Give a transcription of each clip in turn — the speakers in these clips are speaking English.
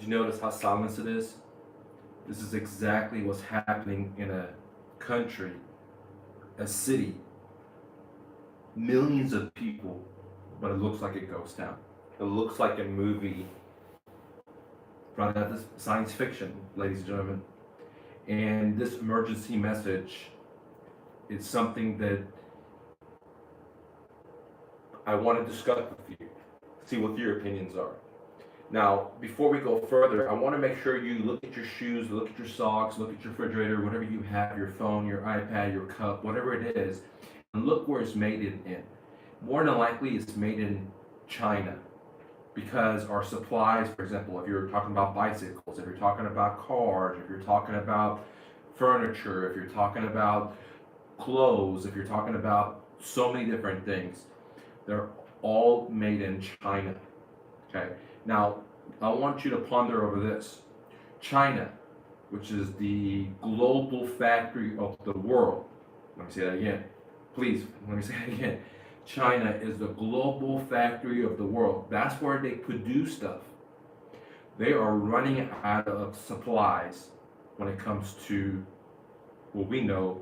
Did you notice how silent it is? This is exactly what's happening in a country, a city, millions of people, but it looks like a ghost town. It looks like a movie right out of science fiction, ladies and gentlemen. And this emergency message is something that I want to discuss with you, see what your opinions are. Now, before we go further, I want to make sure you look at your shoes, look at your socks, look at your refrigerator, whatever you have, your phone, your iPad, your cup, whatever it is, and look where it's made in. More than likely, it's made in China because our supplies, for example, if you're talking about bicycles, if you're talking about cars, if you're talking about furniture, if you're talking about clothes, if you're talking about so many different things, they're all made in China. Okay. Now, I want you to ponder over this. China, which is the global factory of the world. Let me say that again. Please, let me say that again. China is the global factory of the world. That's where they produce stuff. They are running out of supplies when it comes to what we know,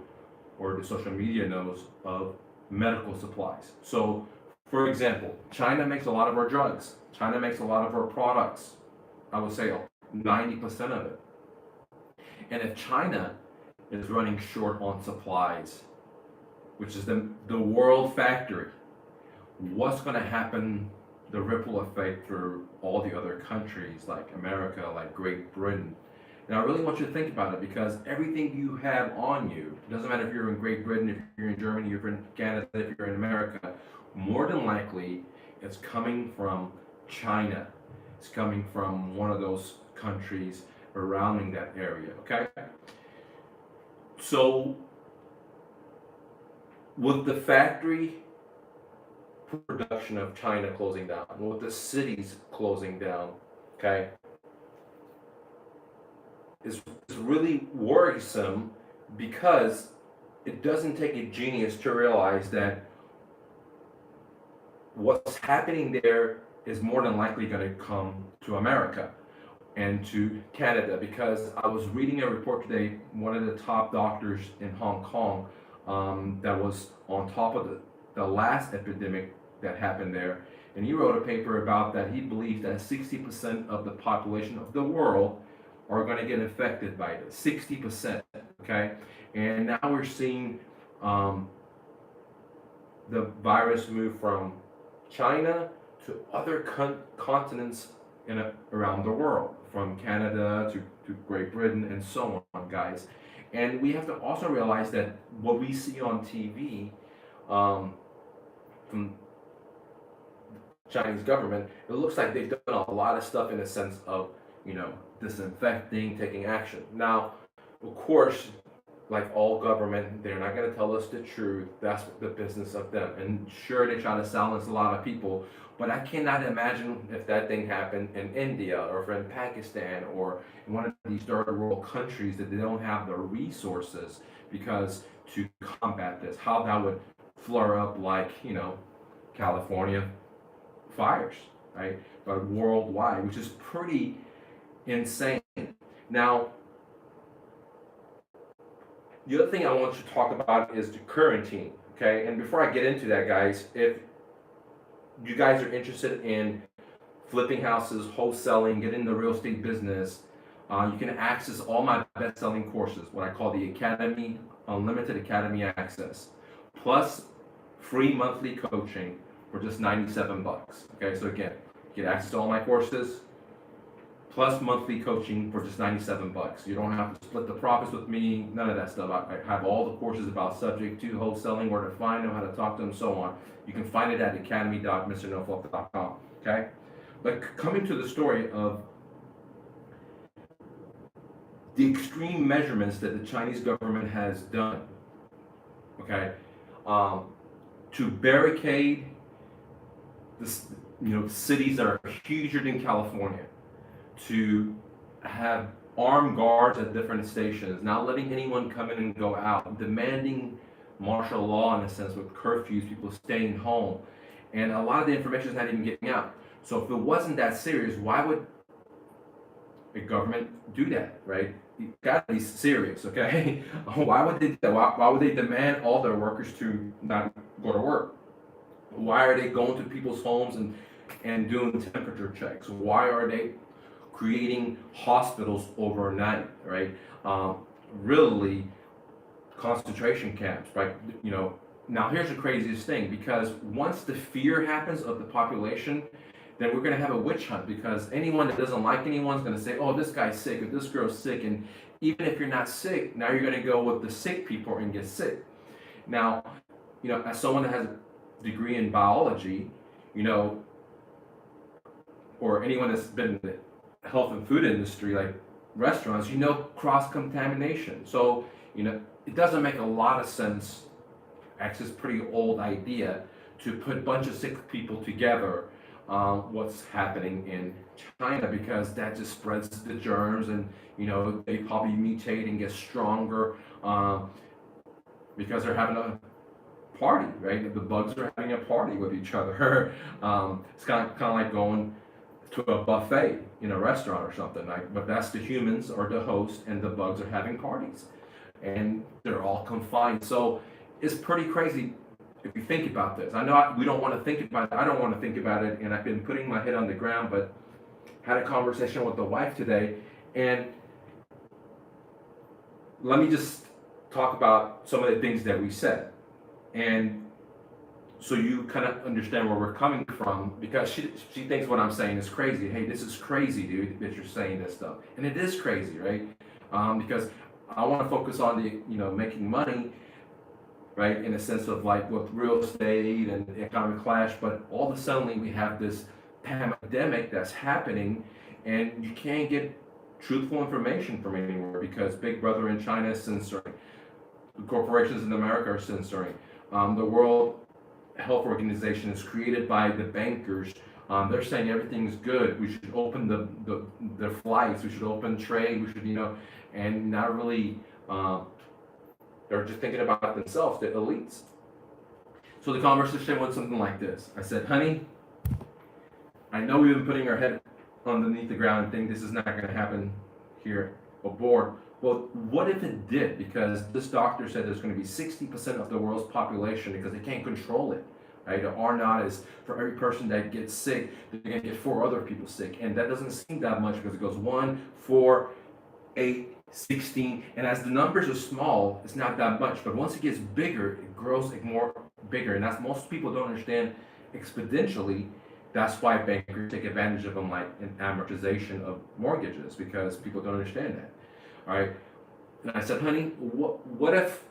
or the social media knows, of medical supplies. So, for example, China makes a lot of our drugs. China makes a lot of our products. I would say 90% of it. And if China is running short on supplies, which is the world factory, what's going to happen, the ripple effect through all the other countries like America, like Great Britain? And I really want you to think about it, because everything you have on you, it doesn't matter if you're in Great Britain, if you're in Germany, if you're in Canada, if you're in America, more than likely it's coming from China. It's coming from one of those countries surrounding that area, okay? So, with the factory production of China closing down, with the cities closing down, okay, is really worrisome, because it doesn't take a genius to realize that what's happening there is more than likely going to come to America and to Canada. Because I was reading a report today, one of the top doctors in Hong Kong, that was on top of the last epidemic that happened there, and he wrote a paper about that. He believes that 60% of the population of the world are going to get infected by this. 60%, okay? And now we're seeing the virus move from China to other continents around the world, from Canada to Great Britain and so on, guys. And we have to also realize that what we see on TV from Chinese government, it looks like they've done a lot of stuff in the sense of, disinfecting, taking action. Now, of course, like all government, they're not going to tell us the truth. That's the business of them. And sure, they try to silence a lot of people, but I cannot imagine if that thing happened in India, or if in Pakistan, or in one of these third world countries, that they don't have the resources because to combat this, how that would flare up like, California fires, right? But worldwide, which is pretty insane. Now, the other thing I want you to talk about is the quarantine, okay? And before I get into that, guys, if you guys are interested in flipping houses, wholesaling, getting in the real estate business, you can access all my best-selling courses, what I call the Academy, Unlimited Academy Access, plus free monthly coaching for just $97. Okay, so again, you get access to all my courses, plus monthly coaching for just $97. You don't have to split the profits with me, none of that stuff. I have all the courses about subject to wholesaling, where to find them, how to talk to them, so on. You can find it at academy.mrnofluff.com, okay? But coming to the story of the extreme measurements that the Chinese government has done, okay, to barricade this, cities that are huger than California, to have armed guards at different stations, not letting anyone come in and go out, demanding martial law in a sense with curfews, people staying home, and a lot of the information is not even getting out. So if it wasn't that serious, why would a government do that, right? You gotta be serious, okay? Why would they do that? Why would they demand all their workers to not go to work? Why are they going to people's homes and doing temperature checks? Why are they creating hospitals overnight, right? Really, concentration camps, right? You know, now here's the craziest thing, because once the fear happens of the population, then we're going to have a witch hunt, because anyone that doesn't like anyone's going to say, oh, this guy's sick or this girl's sick. And even if you're not sick, now you're going to go with the sick people and get sick. Now, you know, as someone that has a degree in biology, you know, or anyone that's been in the health and food industry, like restaurants, you know, cross contamination. So, you know, it doesn't make a lot of sense. Actually, it's a pretty old idea to put a bunch of sick people together. What's happening in China, because that just spreads the germs, and you know, they probably mutate and get stronger because they're having a party, right? The bugs are having a party with each other. It's kind of like going to a buffet in a restaurant or something, like, but that's the humans or the host, and the bugs are having parties, and they're all confined. So it's pretty crazy if you think about this. I know we don't want to think about it. I don't want to think about it, and I've been putting my head on the ground, but had a conversation with the wife today, and let me just talk about some of the things that we said, and so you kind of understand where we're coming from, because she thinks what I'm saying is crazy. Hey, this is crazy, dude, that you're saying this stuff, and it is crazy, right? Because I want to focus on the, you know, making money, right, in a sense of like with real estate and the economic clash, but all of a sudden we have this pandemic that's happening, and you can't get truthful information from anywhere because Big Brother in China is censoring, the corporations in America are censoring, the World Health Organization is created by the bankers. They're saying everything's good. We should open the flights. We should open trade. We should, you know, and not really. They're just thinking about themselves, the elites. So the conversation went something like this. I said, honey, I know we've been putting our head underneath the ground and think this is not going to happen here aboard. Well, what if it did? Because this doctor said there's going to be 60% of the world's population, because they can't control it. Right? The R naught is for every person that gets sick, they're going to get 4 other people sick. And that doesn't seem that much, because it goes 1, 4, 8, 16, and as the numbers are small, it's not that much. But once it gets bigger, it grows more bigger, and that's most people don't understand exponentially. That's why bankers take advantage of them, like an amortization of mortgages, because people don't understand that. All right, and I said, honey, what if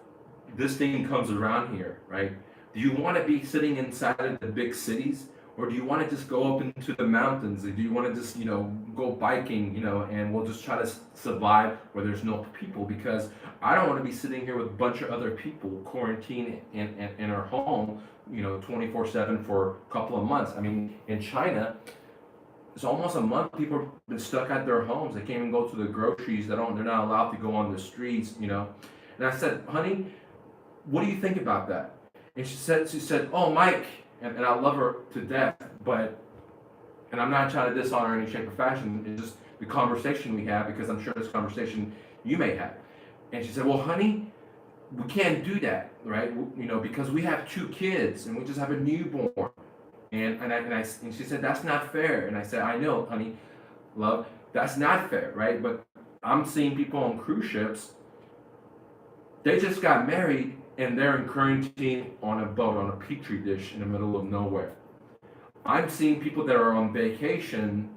this thing comes around here, right? Do you want to be sitting inside of the big cities? Or do you want to just go up into the mountains? Or do you want to just, you know, go biking, you know, and we'll just try to survive where there's no people? Because I don't want to be sitting here with a bunch of other people quarantined in our home, you know, 24/7 for a couple of months. I mean, in China, it's almost a month people have been stuck at their homes. They can't even go to the groceries. They're not allowed to go on the streets, you know. And I said, honey, what do you think about that? And she said, oh, Mike. And I love her to death, and I'm not trying to diss on her in any shape or fashion, it's just the conversation we have, because I'm sure this conversation you may have. And she said, well, honey, we can't do that, right? You know, because we have 2 kids, and we just have a newborn. And she said, that's not fair. And I said, I know, honey, love, that's not fair, right? But I'm seeing people on cruise ships, they just got married, and they're in quarantine on a boat, on a petri dish in the middle of nowhere. I'm seeing people that are on vacation,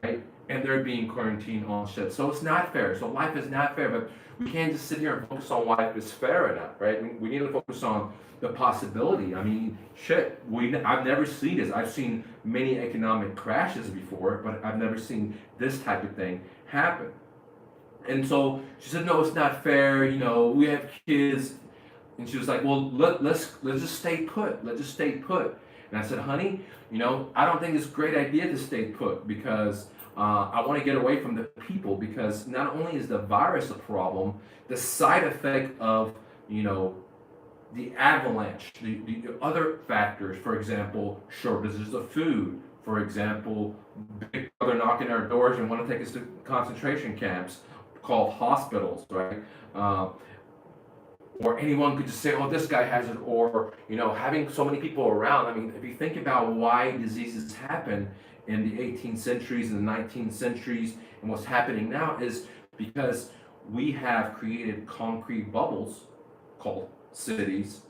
right, and they're being quarantined on ships. So it's not fair. So life is not fair, but we can't just sit here and focus on life is fair or not, right? We need to focus on the possibility. I mean, shit, I've never seen this. I've seen many economic crashes before, but I've never seen this type of thing happen. And so she said, no, it's not fair. You know, we have kids. And she was like, well, let's just stay put. Let's just stay put. And I said, honey, you know, I don't think it's a great idea to stay put, because I want to get away from the people, because not only is the virus a problem, the side effect of, you know, the avalanche, the other factors, for example, shortages of food, for example, big they're knocking our doors and want to take us to concentration camps called hospitals, right? Or anyone could just say, oh, this guy has it, or, having so many people around. I mean, if you think about why diseases happen in the 18th centuries and the 19th centuries, and what's happening now is because we have created concrete bubbles called cities.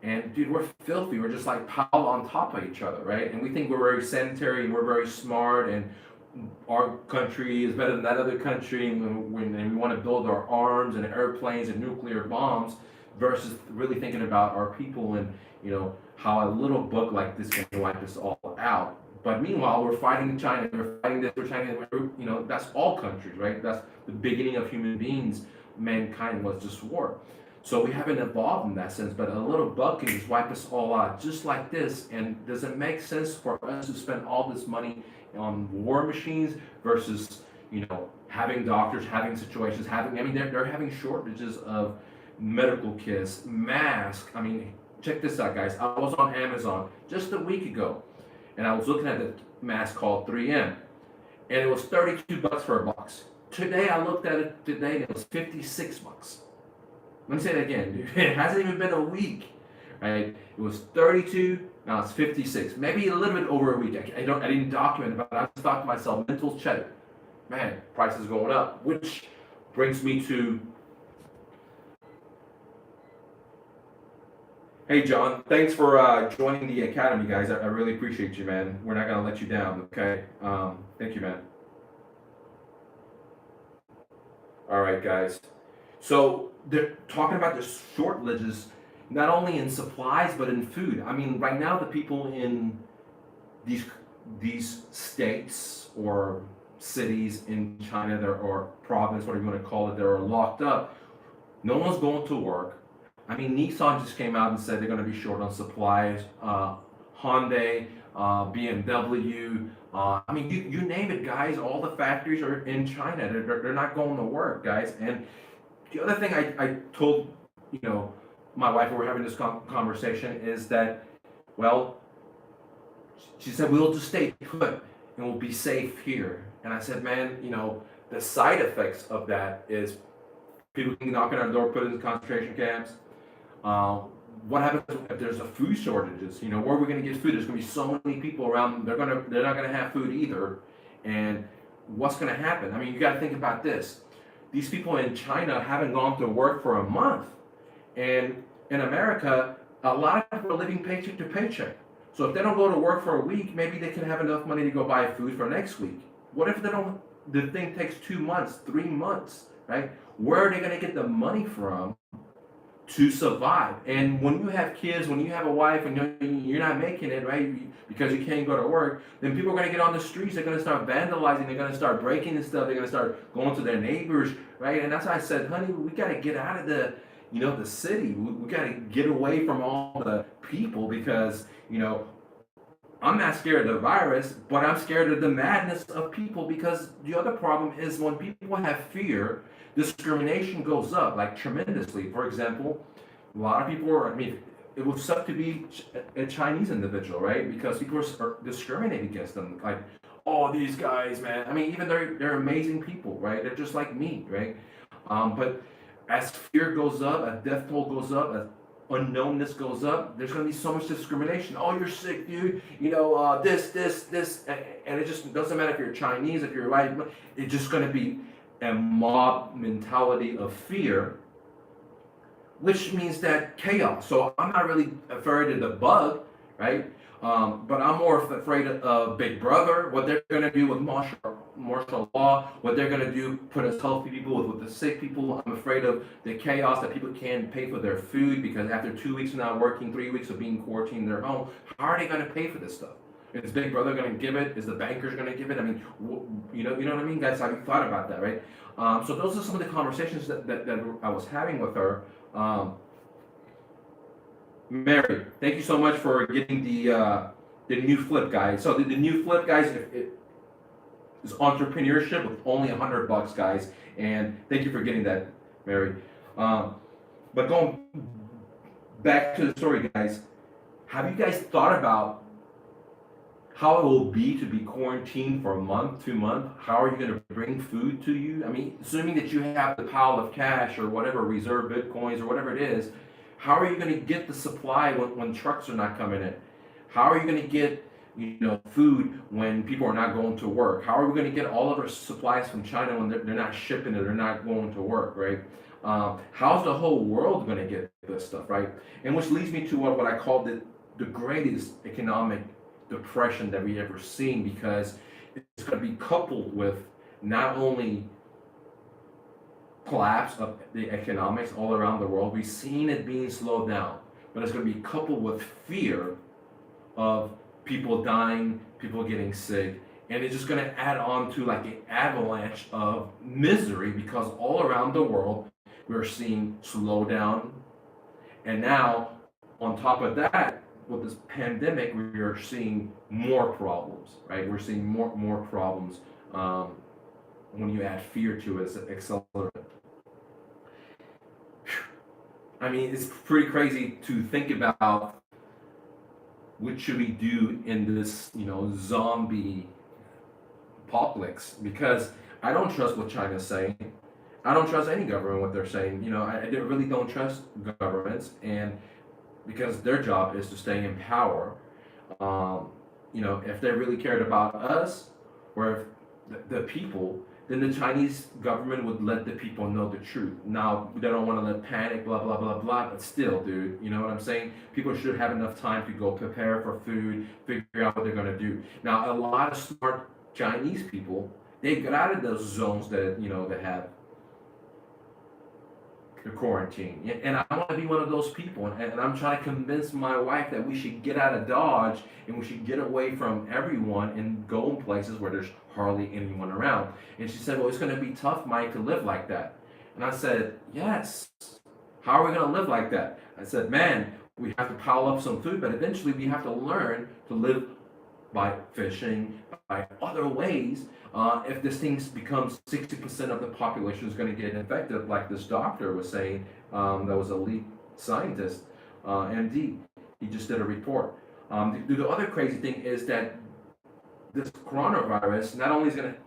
And dude, we're filthy. We're just like piled on top of each other, right? And we think we're very sanitary and we're very smart, and our country is better than that other country, and we want to build our arms and airplanes and nuclear bombs, versus really thinking about our people and how a little book like this can wipe us all out. But meanwhile, we're fighting China, we're fighting this, we're fighting that. That's all countries, right? That's the beginning of human beings. Mankind was just war. So we haven't evolved in that sense, but a little bug can just wipe us all out, just like this. And does it make sense for us to spend all this money on war machines versus, having doctors, having situations, they're having shortages of medical kits, masks. I mean, check this out, guys. I was on Amazon just a week ago, and I was looking at the mask called 3M, and it was $32 for a box. Today, I looked at it today, and it was $56. Let me say that again, dude. It hasn't even been a week, right? It was 32, now it's 56. Maybe a little bit over a week. I didn't document it, but I just thought to myself, mental check. Man, price is going up, which brings me to, hey, John, thanks for joining the Academy, guys. I really appreciate you, man. We're not going to let you down, okay? Thank you, man. All right, guys. So they're talking about the shortages, not only in supplies, but in food. I mean, right now, the people in these states or cities in China, or province, whatever you want to call it, they're locked up. No one's going to work. I mean, Nissan just came out and said they're going to be short on supplies. Hyundai, BMW, I mean, you name it, guys. All the factories are in China. They're not going to work, guys. And the other thing I told, my wife, when we're having this conversation, is that, well, she said, we'll just stay put and we'll be safe here. And I said, man, the side effects of that is people can knock on our door, put us in concentration camps. What happens if there's a food shortages? Where are we going to get food? There's going to be so many people around. They're not going to have food either. And what's going to happen? I mean, you got to think about this. These people in China haven't gone to work for a month, and in America, a lot of people are living paycheck to paycheck. So if they don't go to work for a week, maybe they can have enough money to go buy food for next week. What if the thing takes 2 months, 3 months, right? Where are they going to get the money from to survive? And when you have kids, when you have a wife, and you're not making it, right, because you can't go to work, then people are going to get on the streets. They're going to start vandalizing. They're going to start breaking and stuff. They're going to start going to their neighbors, right? And that's why I said, honey, we got to get out of the city. We got to get away from all the people, because, I'm not scared of the virus, but I'm scared of the madness of people, because the other problem is when people have fear, discrimination goes up, like, tremendously. For example, a lot of people it would suck to be a Chinese individual, right? Because people are discriminating against them. Like, oh, these guys, man. I mean, even they're amazing people, right? They're just like me, right? But as fear goes up, as death toll goes up, as unknownness goes up, there's going to be so much discrimination. Oh, you're sick, dude. This. And it just doesn't matter if you're Chinese, if you're white. It's just going to be a mob mentality of fear, which means that chaos. So I'm not really afraid of the bug, right? But I'm more afraid of Big Brother, what they're going to do with martial law, what they're going to do, put us healthy people with the sick people. I'm afraid of the chaos that people can't pay for their food, because after 2 weeks of not working, 3 weeks of being quarantined in their home, how are they going to pay for this stuff? Is Big Brother going to give it? Is the bankers going to give it? I mean, you know what I mean, guys? Have you thought about that, right? So those are some of the conversations that I was having with her. Mary, thank you so much for getting the new flip, guys. So the new flip, guys, it is entrepreneurship with only $100, guys. And thank you for getting that, Mary. But going back to the story, guys, have you guys thought about how it will be to be quarantined for a month, 2 months. How are you going to bring food to you? I mean, assuming that you have the pile of cash or whatever, reserve bitcoins or whatever it is, how are you going to get the supply when trucks are not coming in? How are you going to get food when people are not going to work? How are we going to get all of our supplies from China when they're not shipping it, they're not going to work, right? How's the whole world going to get this stuff, right? And which leads me to what I call the greatest economic depression that we ever seen, because it's going to be coupled with not only collapse of the economics all around the world, we've seen it being slowed down, but it's going to be coupled with fear of people dying, people getting sick, and it's just going to add on to like an avalanche of misery, because all around the world we're seeing slowdown, and now on top of that, with this pandemic, we are seeing more problems, right? We're seeing more problems when you add fear to it as an accelerant. I mean, it's pretty crazy to think about what should we do in this, zombie apocalypse, because I don't trust what China's saying. I don't trust any government, what they're saying. I really don't trust governments, and because their job is to stay in power. If they really cared about us, or if the people, then the Chinese government would let the people know the truth. Now, they don't want to let panic, blah, blah, blah, blah, but still, dude, you know what I'm saying? People should have enough time to go prepare for food, figure out what they're going to do. Now, a lot of smart Chinese people, they get out of those zones that, that have the quarantine. And I want to be one of those people. And I'm trying to convince my wife that we should get out of Dodge and we should get away from everyone and go in places where there's hardly anyone around. And she said, well, it's going to be tough, Mike, to live like that. And I said, yes. How are we going to live like that? I said, man, we have to pile up some food, but eventually we have to learn to live by fishing, by other ways. If this thing becomes 60% of the population is going to get infected, like this doctor was saying, that was a lead scientist, MD, he just did a report. The other crazy thing is that this coronavirus not only is going to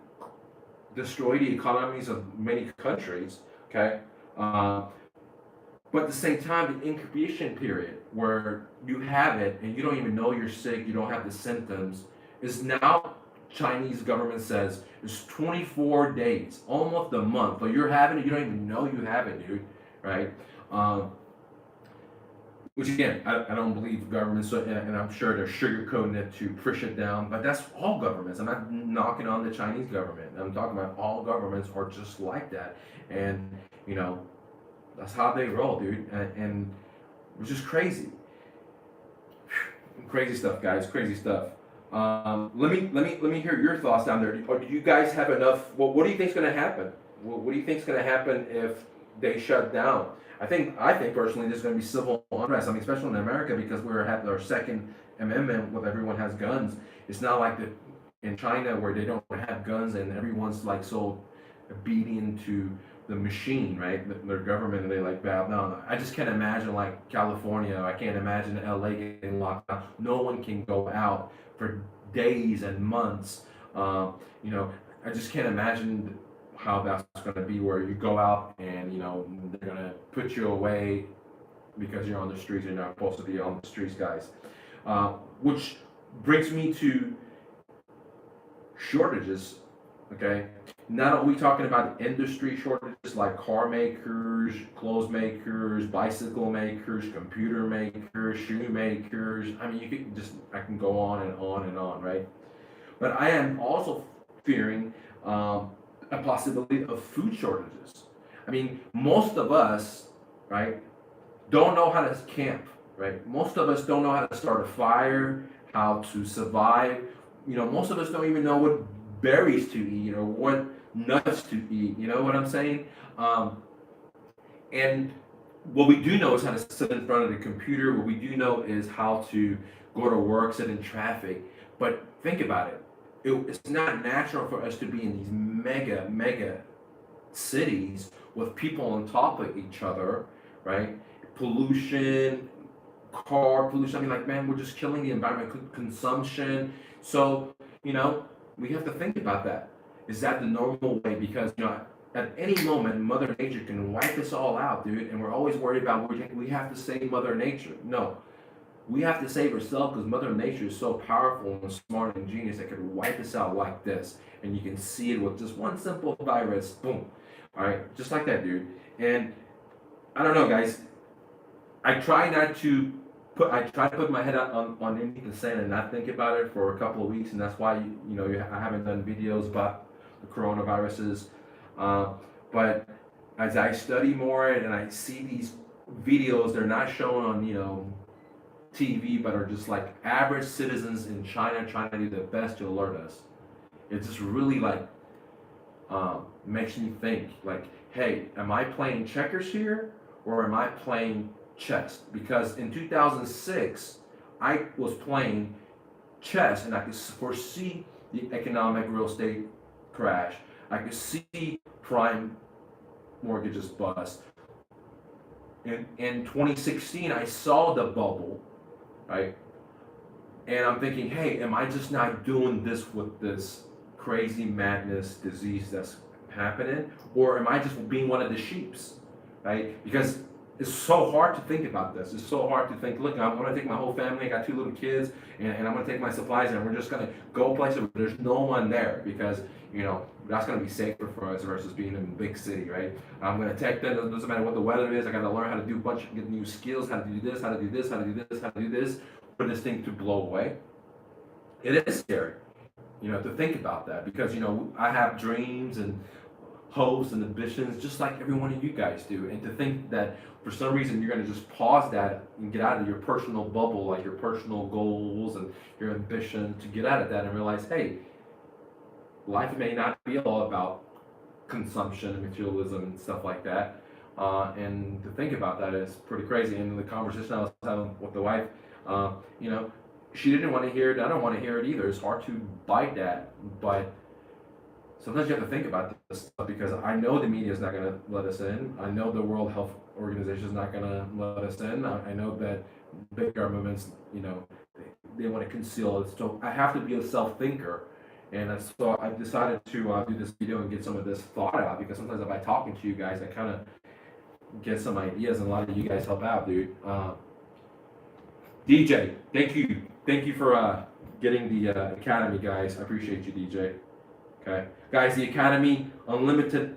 destroy the economies of many countries, okay, but at the same time, the incubation period where you have it and you don't even know you're sick, you don't have the symptoms, is now, Chinese government says, it's 24 days, almost a month. So you're having it, you don't even know you have it, dude, right? Which again, I don't believe governments, and I'm sure they're sugarcoating it to push it down, but that's all governments. I'm not knocking on the Chinese government. I'm talking about all governments are just like that. And, that's how they roll, dude, and which is crazy. Crazy stuff, guys. Crazy stuff. Let me hear your thoughts down there. Do you guys have enough? What do you think's going to happen? What do you think's going to happen if they shut down? I think personally there's going to be civil unrest. I mean, especially in America, because we're having our Second Amendment, where everyone has guns. It's not like in China where they don't have guns and everyone's like so obedient to the machine, right? Their government, and they like bow down. I just can't imagine like California. I can't imagine LA getting locked down. No one can go out for days and months. I just can't imagine how that's going to be, where you go out and they're going to put you away because you're on the streets. You're not supposed to be on the streets, guys. Which brings me to shortages. Okay, not are we talking about industry shortages like car makers, clothes makers, bicycle makers, computer makers, shoe makers. I mean, I can go on and on and on, right? But I am also fearing a possibility of food shortages. I mean, most of us, right, don't know how to camp, right? Most of us don't know how to start a fire, how to survive. Most of us don't even know what berries to eat or what nuts to eat. You know what I'm saying? And what we do know is how to sit in front of the computer. What we do know is how to go to work, sit in traffic. But think about it. It's not natural for us to be in these mega cities with people on top of each other, right? Pollution, car pollution. I mean, like, man, we're just killing the environment, consumption. So, we have to think about that. Is that the normal way? Because, at any moment, Mother Nature can wipe us all out, dude. And we're always worried about we have to save Mother Nature. No, we have to save ourselves because Mother Nature is so powerful and smart and genius that could wipe us out like this. And you can see it with just one simple virus. Boom. All right, just like that, dude. And I don't know, guys. I try to put my head out on underneath the sand and not think about it for a couple of weeks, and that's why I haven't done videos about the coronaviruses. But as I study more and I see these videos, they're not shown on TV, but are just like average citizens in China trying to do their best to alert us. It just really makes me think like, hey, am I playing checkers here or am I playing chess? Because in 2006, I was playing chess and I could foresee the economic real estate crash. I could see prime mortgages bust. In 2016, I saw the bubble, right? And I'm thinking, hey, am I just not doing this with this crazy madness disease that's happening? Or am I just being one of the sheeps, right? Because it's so hard to think about this. It's so hard to think, look, I'm going to take my whole family. I got 2 little kids, and I'm going to take my supplies, and we're just going to go places where there's no one there because, that's going to be safer for us versus being in a big city, right? I'm going to take them. It doesn't matter what the weather is. I got to learn how to do get new skills, how to do this, how to do this, how to do this, how to do this, for this thing to blow away. It is scary, to think about that because, I have dreams and hopes and ambitions just like every one of you guys do. And to think that for some reason you're going to just pause that and get out of your personal bubble, like your personal goals and your ambition, to get out of that and realize, hey, life may not be all about consumption and materialism and stuff like that. And to think about that is pretty crazy. And in the conversation I was having with the wife, she didn't want to hear it. I don't want to hear it either. It's hard to bite that, but sometimes you have to think about this stuff because I know the media is not going to let us in. I know the World Health Organization is not going to let us in. I know that big governments, they want to conceal it. So I have to be a self-thinker. And so I decided to do this video and get some of this thought out because sometimes by talking to you guys, I kind of get some ideas and a lot of you guys help out, dude. DJ, thank you. Thank you for getting the Academy, guys. I appreciate you, DJ. Okay, guys, the Academy, unlimited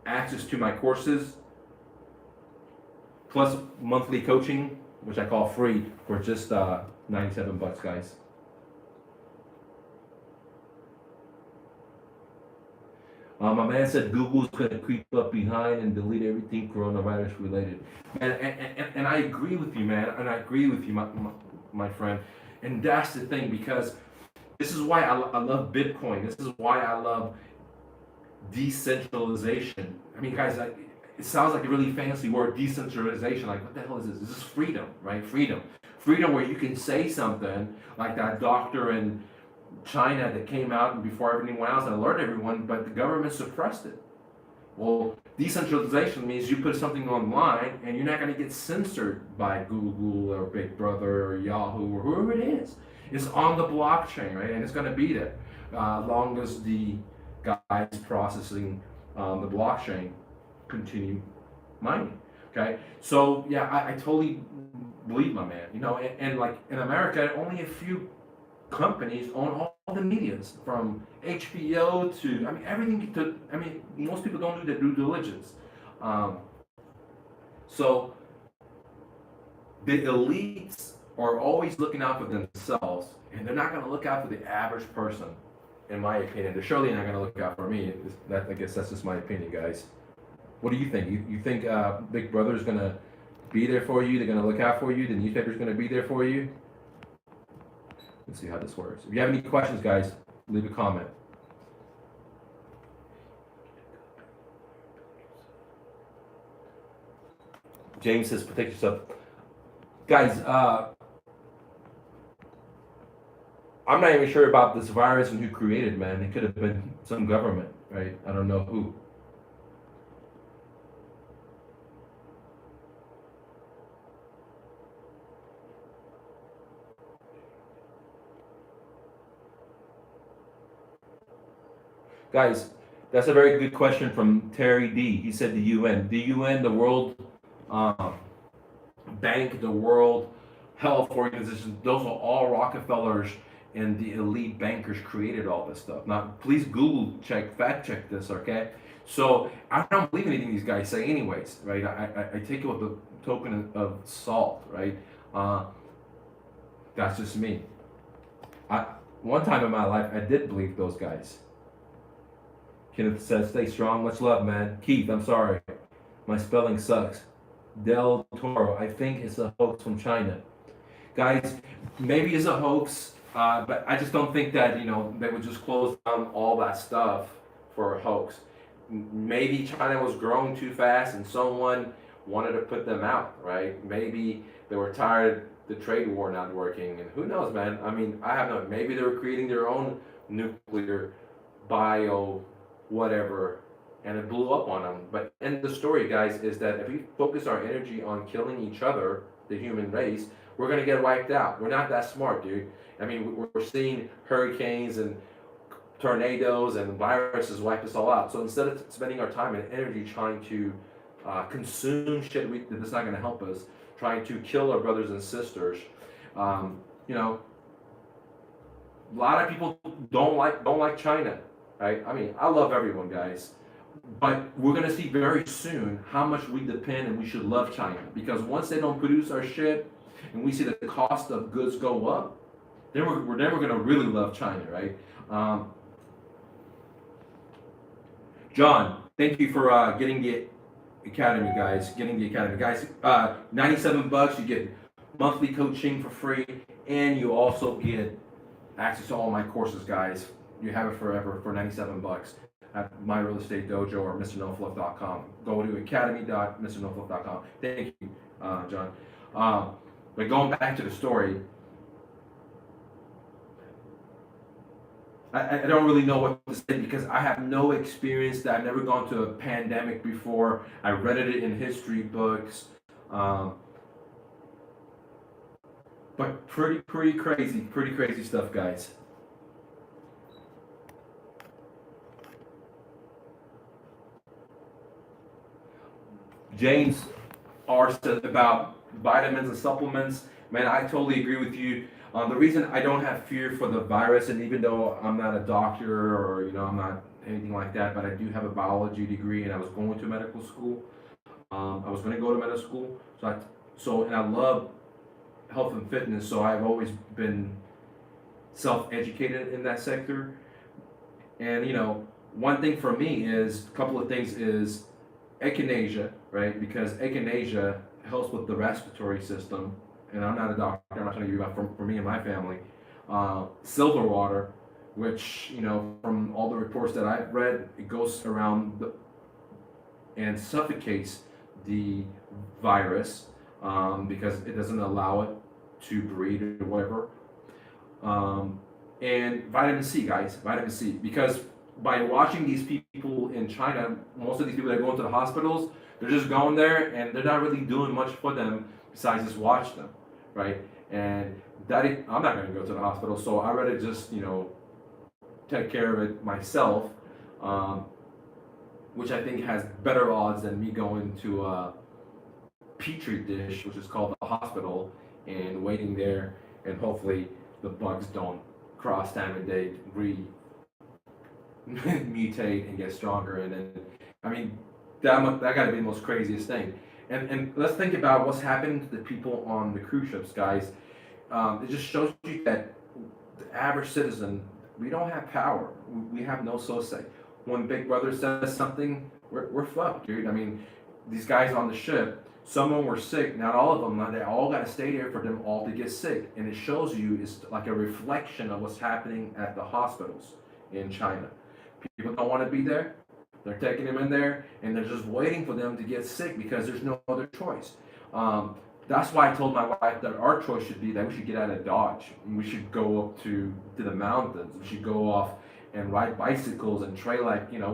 access to my courses, plus monthly coaching, which I call free for just $97, guys. My man said Google's gonna creep up behind and delete everything coronavirus related. And I agree with you, man. And I agree with you, my friend. And that's the thing, because this is why I love Bitcoin. This is why I love decentralization. I mean, guys, it sounds like a really fancy word, decentralization. Like, what the hell is this? This is freedom, right? Freedom. Freedom where you can say something like that doctor in China that came out and before everything went out and alerted everyone, but the government suppressed it. Well, decentralization means you put something online and you're not going to get censored by Google or Big Brother or Yahoo or whoever it is. It's on the blockchain, right? And it's going to be there as long as the guys processing the blockchain continue mining. Okay, so yeah, I totally believe my man. And like in America, only a few companies own all the medias, from HBO to everything. Most people don't do their due diligence. So the elites are always looking out for themselves, and they're not going to look out for the average person, in my opinion. They're surely not going to look out for me. I guess that's just my opinion, guys. What do you think? You think Big Brother is going to be there for you? They're going to look out for you? The newspaper's going to be there for you? Let's see how this works. If you have any questions, guys, leave a comment. James says, protect yourself. Guys, I'm not even sure about this virus and who created it, man. It could have been some government, right? I don't know who. Guys, that's a very good question from Terry D. He said the UN. The UN, the World uh, Bank, the World Health Organization, those are all Rockefellers and the elite bankers created all this stuff. Now, please Google check, fact check this, okay? So I don't believe anything these guys say, anyways, right? I take it with a token of salt, right? Uh, that's just me. I one time in my life I did believe those guys. Kenneth says, "Stay strong, much love, man." Keith, I'm sorry, my spelling sucks. Del Toro, I think it's a hoax from China. Guys, maybe it's a hoax, but I just don't think that, they would just close down all that stuff for a hoax. Maybe China was growing too fast and someone wanted to put them out, right? Maybe they were tired of the trade war not working, and who knows, man? I mean, I have no, maybe they were creating their own nuclear, bio, whatever, and it blew up on them. But end the story, guys, is that if we focus our energy on killing each other, the human race, we're gonna get wiped out. We're not that smart, dude. I mean, we're seeing hurricanes and tornadoes and viruses wipe us all out. So instead of spending our time and energy trying to consume shit that's not gonna help us, trying to kill our brothers and sisters, you know, a lot of people don't like China, right? I mean, I love everyone, guys, but we're gonna see very soon how much we depend and we should love China, because once they don't produce our shit and we see the cost of goods go up, then we're never gonna really love China, right? John, thank you for getting the academy, guys. 97 bucks, you get monthly coaching for free, and you also get access to all my courses, guys. You have it forever for 97 bucks at My Real Estate Dojo or MrNoFluff.com. Go to academy.MrNoFluff.com. Thank you, John. But going back to the story, I don't really know what to say because I have no experience. I've never gone to a pandemic before. I read it in history books. But pretty crazy stuff, guys. James R said about vitamins and supplements. Man, I totally agree with you. The reason I don't have fear for the virus, and even though I'm not a doctor or I'm not anything like that, but I do have a biology degree, and I was going to medical school. I was going to go to medical school, and I love health and fitness, so I've always been self-educated in that sector. And one thing for me is a couple of things is echinacea, right? Because echinacea helps with the respiratory system. And I'm not a doctor, I'm not telling you about for me and my family. Silver water, which, from all the reports that I've read, it goes around and suffocates the virus because it doesn't allow it to breed or whatever. And vitamin C, guys, vitamin C. Because by watching these people in China, most of these people that go into the hospitals, they're just going there and they're not really doing much for them besides just watch them. Right, and I'm not going to go to the hospital, so I rather just take care of it myself, which I think has better odds than me going to a petri dish, which is called the hospital, and waiting there, and hopefully the bugs don't cross-contaminate, mutate, and get stronger, and then that got to be the most craziest thing. And let's think about what's happening to the people on the cruise ships, guys. It just shows you that the average citizen, we don't have power. We have no say. When Big Brother says something, we're fucked, dude. I mean, these guys on the ship, some of them were sick. Not all of them. They all got to stay there for them all to get sick. And it shows you, it's like a reflection of what's happening at the hospitals in China. People don't want to be there. They're taking them in there, and they're just waiting for them to get sick because there's no other choice. That's why I told my wife that our choice should be that we should get out of Dodge. We should go up to the mountains. We should go off and ride bicycles and trail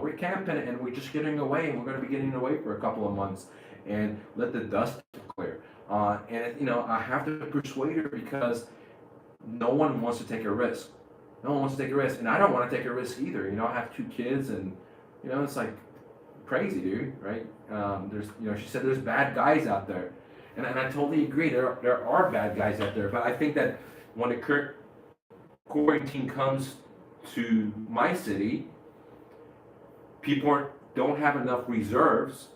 we're camping and we're just getting away, and we're going to be getting away for a couple of months and let the dust clear. I have to persuade her because no one wants to take a risk. No one wants to take a risk, and I don't want to take a risk either. You know, I have 2 kids, and you know, it's like crazy, dude. Right? There's, you know, she said there's bad guys out there, and I totally agree. There are bad guys out there, but I think that when the current quarantine comes to my city, people don't have enough reserves.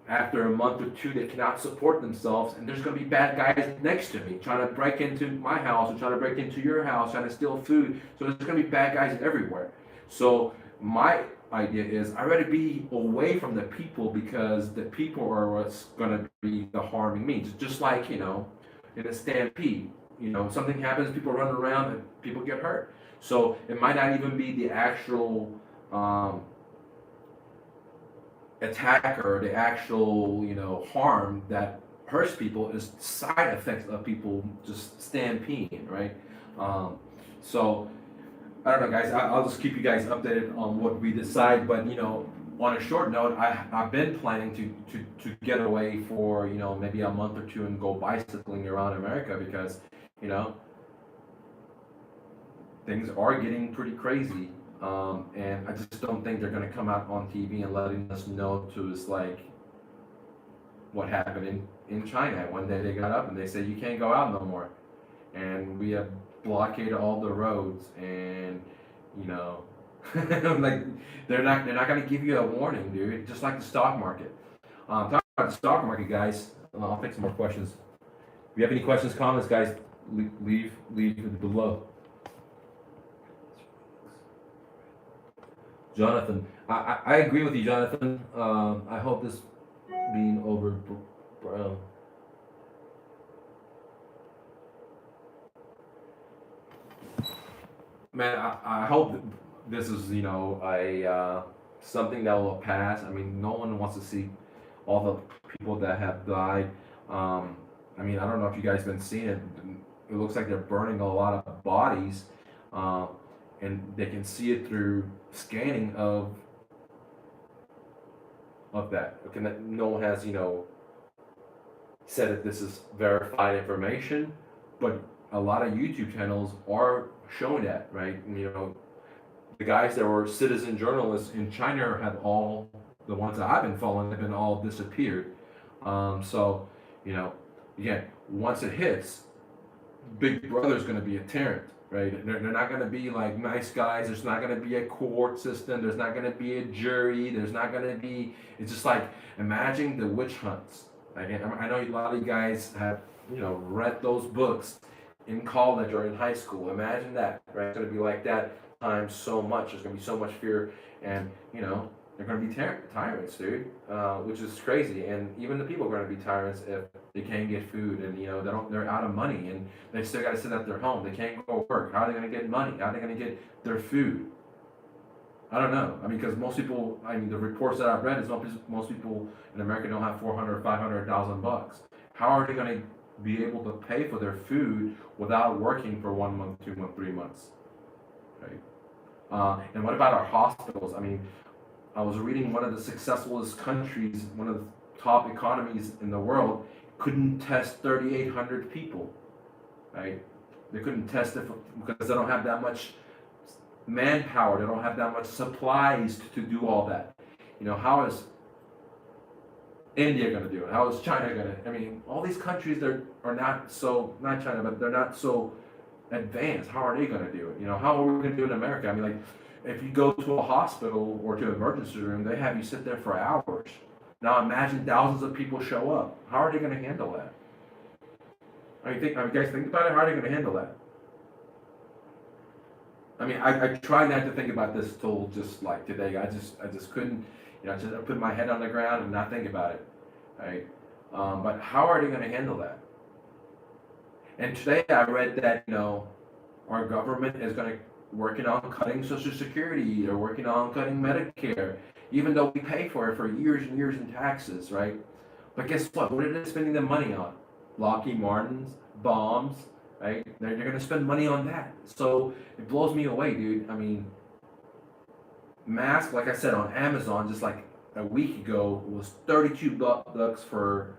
After a month or two, they cannot support themselves, and there's going to be bad guys next to me trying to break into my house, or trying to break into your house, trying to steal food. So there's going to be bad guys everywhere. So my idea is I'd rather be away from the people, because the people are what's going to be the harming me. Just like, you know, in a stampede, you know, something happens, people run around, and people get hurt. So it might not even be the actual attacker, the actual, you know, harm that hurts people, is side effects of people just stampeding, right? So I don't know, guys. I'll just keep you guys updated on what we decide. But you know, on a short note, I've been planning to get away for, you know, maybe a month or two and go bicycling around America, because you know, things are getting pretty crazy. And I just don't think they're going to come out on TV and letting us know to us like what happened in China. One day they got up and they said you can't go out no more, and we have blockaded all the roads, and you know, like they're not going to give you a warning, dude. Just like the stock market. Talking about the stock market, guys. I'll take some more questions. If you have any questions, comments, guys, leave it below. Jonathan, I agree with you, Jonathan. I hope this being over, man. I hope this is, you know, a something that will pass. I mean, no one wants to see all the people that have died. I mean, I don't know if you guys been seeing it. It looks like they're burning a lot of bodies, and they can see it through scanning of that. Okay, no one has, you know, said that this is verified information, but a lot of YouTube channels are showing that, right? And, you know, the guys that were citizen journalists in China have all, the ones that I've been following, have been all disappeared. So, you know, again, once it hits, Big Brother's going to be a tyrant, right? They're not going to be like nice guys. There's not going to be a court system. There's not going to be a jury. There's not going to be. It's just like, imagine the witch hunts. Like, I know a lot of you guys have, you know, read those books in college or in high school. Imagine that, right? It's going to be like that times so much. There's going to be so much fear, and you know, they're going to be tyrants, dude, which is crazy. And even the people are going to be tyrants if they can't get food, and you know, they're out of money, and they still got to sit at their home. They can't go work. How are they going to get money? How are they going to get their food? I don't know. I mean, because most people, I mean, the reports that I've read is most people in America don't have 400, 500,000 bucks. How are they going to be able to pay for their food without working for 1 month, 2 months, 3 months, right? And what about our hospitals? I mean, I was reading one of the successfulest countries, one of the top economies in the world, couldn't test 3,800 people, right? They couldn't test it because they don't have that much manpower. They don't have that much supplies to do all that. You know, how is India going to do it? How is China going to? I mean, all these countries that are not so, not China, but they're not so advanced. How are they going to do it? You know, how are we going to do it in America? I mean, like, if you go to a hospital or to an emergency room, they have you sit there for hours. Now imagine thousands of people show up. How are they going to handle that? I mean, you guys think about it? How are they going to handle that? I mean, I try not to think about this till just like today. I just couldn't, you know, just put my head on the ground and not think about it, right? But how are they going to handle that? And today I read that, you know, our government is going to working on cutting Social Security. They're working on cutting Medicare, even though we pay for it for years and years in taxes, right? But guess what? What are they spending the money on? Lockheed Martin's, bombs, right? They're going to spend money on that. So it blows me away, dude. I mean, mask, like I said, on Amazon just like a week ago was $32 for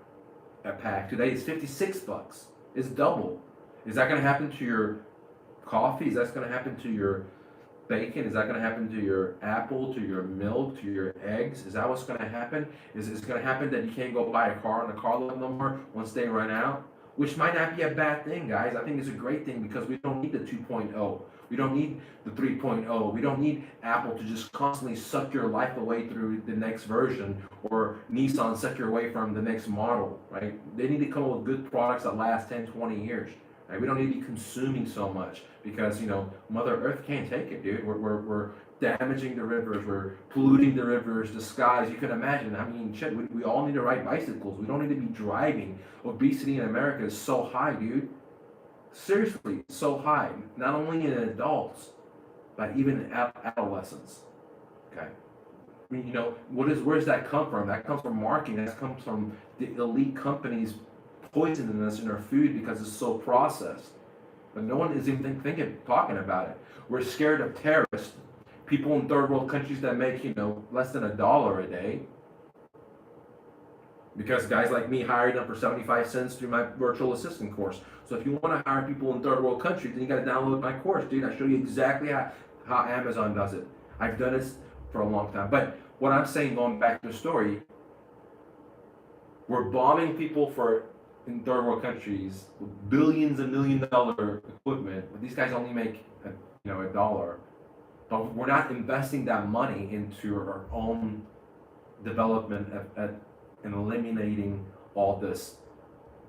a pack. Today it's $56. It's double. Is that going to happen to your coffee? Is that going to happen to your bacon? Is that going to happen to your apple, to your milk, to your eggs? Is that what's going to happen? Is it going to happen that you can't go buy a car on the car lot no more once they run out? Which might not be a bad thing, guys. I think it's a great thing because we don't need the 2.0. We don't need the 3.0. We don't need Apple to just constantly suck your life away through the next version, or Nissan suck you away from the next model, right? They need to come up with good products that last 10, 20 years. Right? We don't need to be consuming so much because, Mother Earth can't take it, dude. We're damaging the rivers. We're polluting the rivers, the skies. You can imagine. I mean, shit, we all need to ride bicycles. We don't need to be driving. Obesity in America is so high, dude. Seriously, so high. Not only in adults, but even in adolescents. Okay. I mean, where's that come from? That comes from marketing. That comes from the elite companies poisoning us in our food because it's so processed. But no one is even talking about it. We're scared of terrorists, people in third world countries that make, less than $1 a day. Because guys like me hired them for 75 cents through my virtual assistant course. So if you want to hire people in third world countries, then you got to download my course, dude. I show you exactly how Amazon does it. I've done this for a long time. But what I'm saying, going back to the story, we're bombing people in third world countries with billions and $1 million equipment, but these guys only make $1. But we're not investing that money into our own development and eliminating all this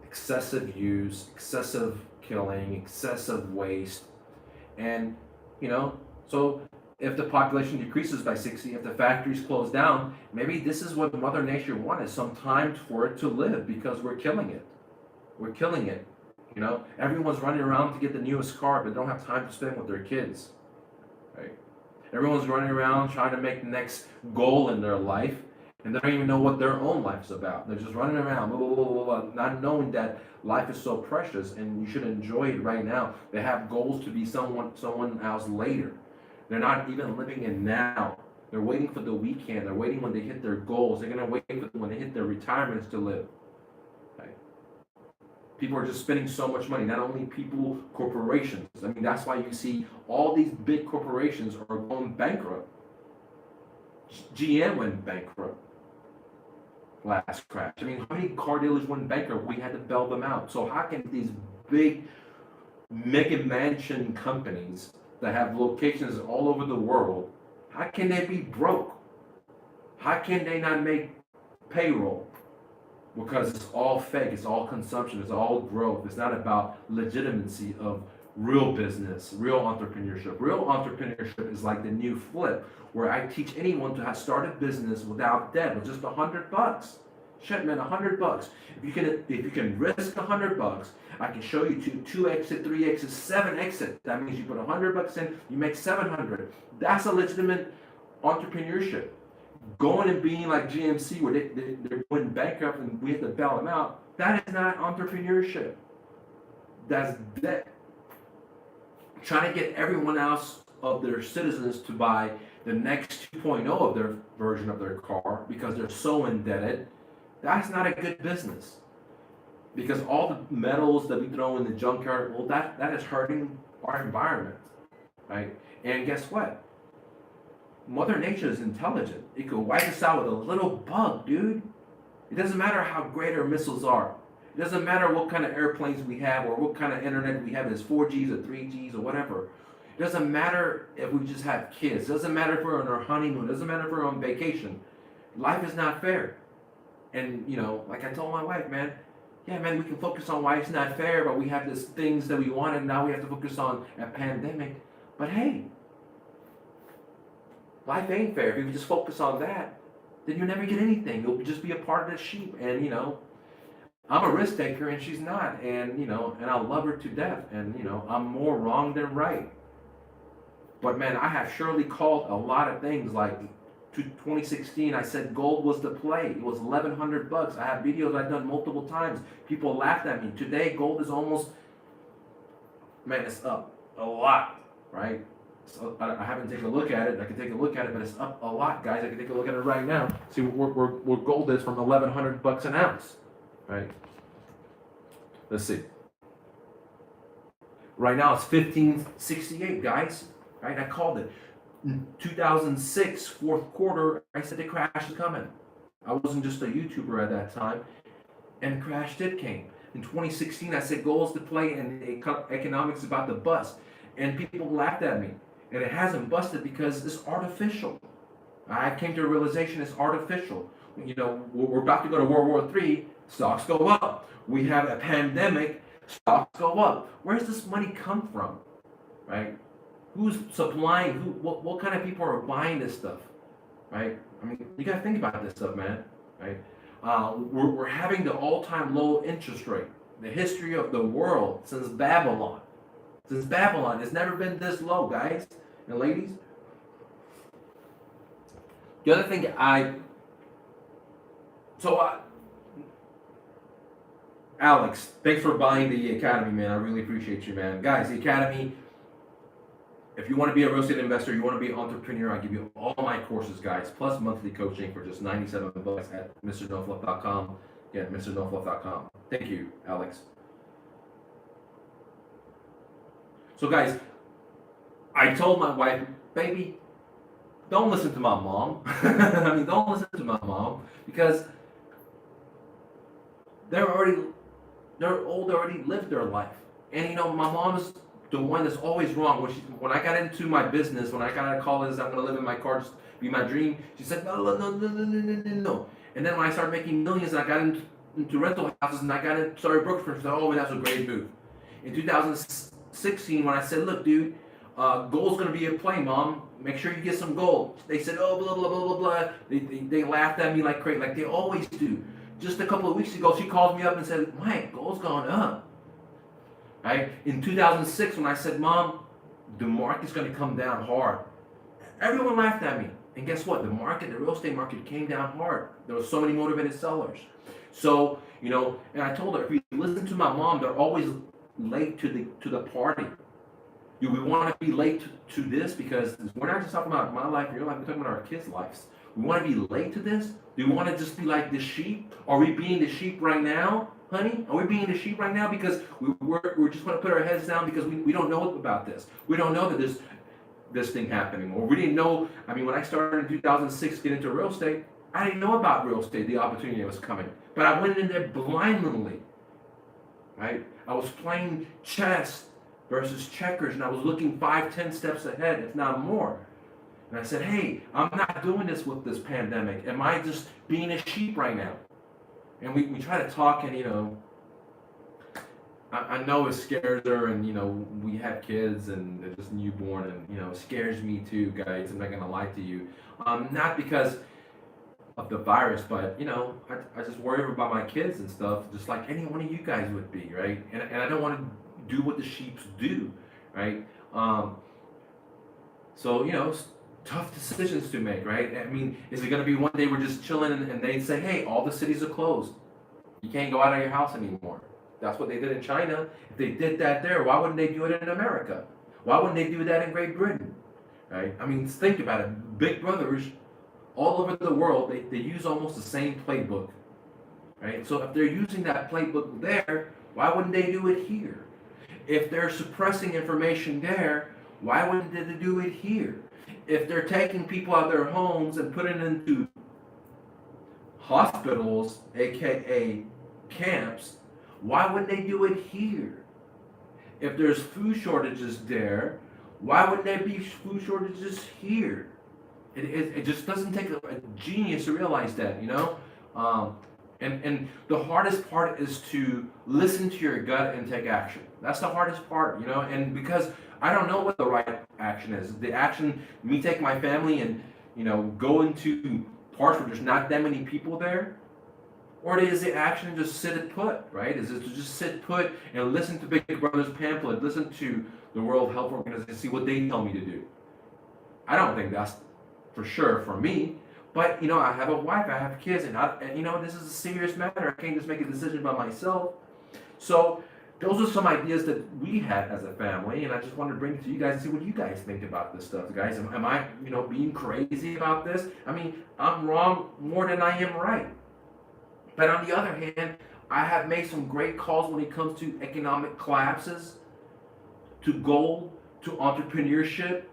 excessive use, excessive killing, excessive waste. And so if the population decreases by 60, if the factories close down, maybe this is what Mother Nature wanted, some time for it to live, because we're killing it. We're killing it. Everyone's running around to get the newest car, but they don't have time to spend with their kids. Right? Everyone's running around trying to make the next goal in their life, and they don't even know what their own life's about. They're just running around, blah, blah, blah, blah, blah, not knowing that life is so precious and you should enjoy it right now. They have goals to be someone else later. They're not even living in now. They're waiting for the weekend. They're waiting when they hit their goals. They're going to wait for when they hit their retirements to live. Right? People are just spending so much money. Not only people, corporations. I mean, that's why you see all these big corporations are going bankrupt. GM went bankrupt last crash. I mean, how many car dealers went bankrupt? We had to bail them out. So how can these big mega mansion companies that have locations all over the world, how can they be broke? How can they not make payroll? Because it's all fake, it's all consumption, it's all growth. It's not about legitimacy of real business, real entrepreneurship. Real entrepreneurship is like the new flip, where I teach anyone to start a business without debt with just $100. Shit, man, $100. If you can risk $100, I can show you 2 exit, 3 exit, 7 exit. That means you put $100 in, you make 700. That's a legitimate entrepreneurship. Going and being like GMC, where they're going bankrupt and we have to bail them out, that is not entrepreneurship. That's debt. Trying to get everyone else of their citizens to buy the next 2.0 of their version of their car because they're so indebted, that's not a good business. Because all the metals that we throw in the junkyard, well, that is hurting our environment, right? And guess what? Mother Nature is intelligent. It could wipe us out with a little bug, dude. It doesn't matter how great our missiles are. It doesn't matter what kind of airplanes we have or what kind of internet we have, it's 4Gs or 3Gs or whatever. It doesn't matter if we just have kids. It doesn't matter if we're on our honeymoon. It doesn't matter if we're on vacation. Life is not fair. And, like I told my wife, man, yeah, man, we can focus on why it's not fair, but we have these things that we want, and now we have to focus on a pandemic. But hey, life ain't fair. If you just focus on that, then you'll never get anything. You'll just be a part of the sheep. And, I'm a risk taker and she's not. And, and I love her to death. And, I'm more wrong than right. But, man, I have surely called a lot of things. Like 2016, I said gold was the play. It was $1,100. I have videos I've done multiple times. People laughed at me. Today, gold is almost, man, it's up a lot, right? So I haven't taken a look at it. I can take a look at it, but it's up a lot, guys. I can take a look at it right now. See where gold is from $1,100 an ounce, right? Let's see. Right now it's 1568, guys. Right? I called it. In 2006, fourth quarter, I said the crash is coming. I wasn't just a YouTuber at that time, and the crash did came. In 2016, I said goals to play and economics is about to bust, and people laughed at me. And it hasn't busted because it's artificial. I came to a realization it's artificial. You know, we're about to go to World War III, stocks go up. We have a pandemic, stocks go up. Where's this money come from, right? Who's supplying? What kind of people are buying this stuff, right? I mean, you gotta think about this stuff, man, right? We're having the all-time low interest rate, the history of the world since Babylon. Since Babylon, it's never been this low, guys and ladies. The other thing Alex, thanks for buying the Academy, man. I really appreciate you, man. Guys, the Academy, if you want to be a real estate investor, you want to be an entrepreneur, I give you all my courses, guys, plus monthly coaching for just $97 at MrNoFluFF.com. Yeah, MrNoFluFF.com. Thank you, Alex. So, guys, I told my wife, baby, don't listen to my mom. I mean, don't listen to my mom because they're old, they already lived their life. And you know, my mom's the one that's always wrong. When I got into my business, when I got out of college, I'm gonna live in my car, just be my dream. She said, no. And then when I started making millions, and I got into rental houses, and I started brokerage, she said, oh, that's a great move. In 2016, when I said, look, dude, gold's gonna be a play, mom. Make sure you get some gold. They said, oh, blah, blah, blah, blah, blah. They laughed at me like crazy, like they always do. Just a couple of weeks ago, she called me up and said, Mike, gold's gone up. Right? In 2006, when I said, Mom, the market's going to come down hard, everyone laughed at me. And guess what? The real estate market came down hard. There were so many motivated sellers. So, you know, and I told her, if you listen to my mom, they're always late to the party. Do we want to be late to this? Because we're not just talking about my life and your life, we're talking about our kids' lives. We want to be late to this? Do we want to just be like the sheep? Are we being the sheep right now, honey? Are we being the sheep right now because we're just going to put our heads down because we don't know about this? We don't know that this thing happening. Or we didn't know, I mean, when I started in 2006 getting into real estate, I didn't know about real estate, the opportunity that was coming. But I went in there blindly, right? I was playing chess versus checkers, and I was looking 5-10 steps ahead, if not more. And I said, hey, I'm not doing this with this pandemic. Am I just being a sheep right now? And we try to talk, and, you know, I know it scares her, and, you know, we have kids, and they're just newborn, and, you know, it scares me too, guys. I'm not going to lie to you. Not because of the virus, but, you know, I just worry about my kids and stuff, just like any one of you guys would be, right? And I don't want to do what the sheeps do, right? So, you know, tough decisions to make, right? I mean, is it going to be one day we're just chilling and they say, hey, all the cities are closed. You can't go out of your house anymore. That's what they did in China. If they did that there, why wouldn't they do it in America? Why wouldn't they do that in Great Britain, right? I mean, think about it. Big brothers all over the world, they use almost the same playbook, right? So if they're using that playbook there, why wouldn't they do it here? If they're suppressing information there, why wouldn't they do it here? If they're taking people out of their homes and putting them into hospitals, aka camps, why wouldn't they do it here? If there's food shortages there, why wouldn't there be food shortages here? It just doesn't take a genius to realize that, you know? And the hardest part is to listen to your gut and take action. That's the hardest part, you know? And because I don't know what the right action is. The action, me take my family and, you know, go into parts where there's not that many people there, or is the action just sit it put, right? Is it to just sit put and listen to Big Brother's pamphlet, listen to the World Health Organization, see what they tell me to do? I don't think that's for sure for me. But, you know, I have a wife, I have kids, and you know, this is a serious matter. I can't just make a decision by myself. So those are some ideas that we had as a family, and I just wanted to bring it to you guys and see what you guys think about this stuff, guys. Am I, you know, being crazy about this? I mean, I'm wrong more than I am right. But on the other hand, I have made some great calls when it comes to economic collapses. to gold, to entrepreneurship.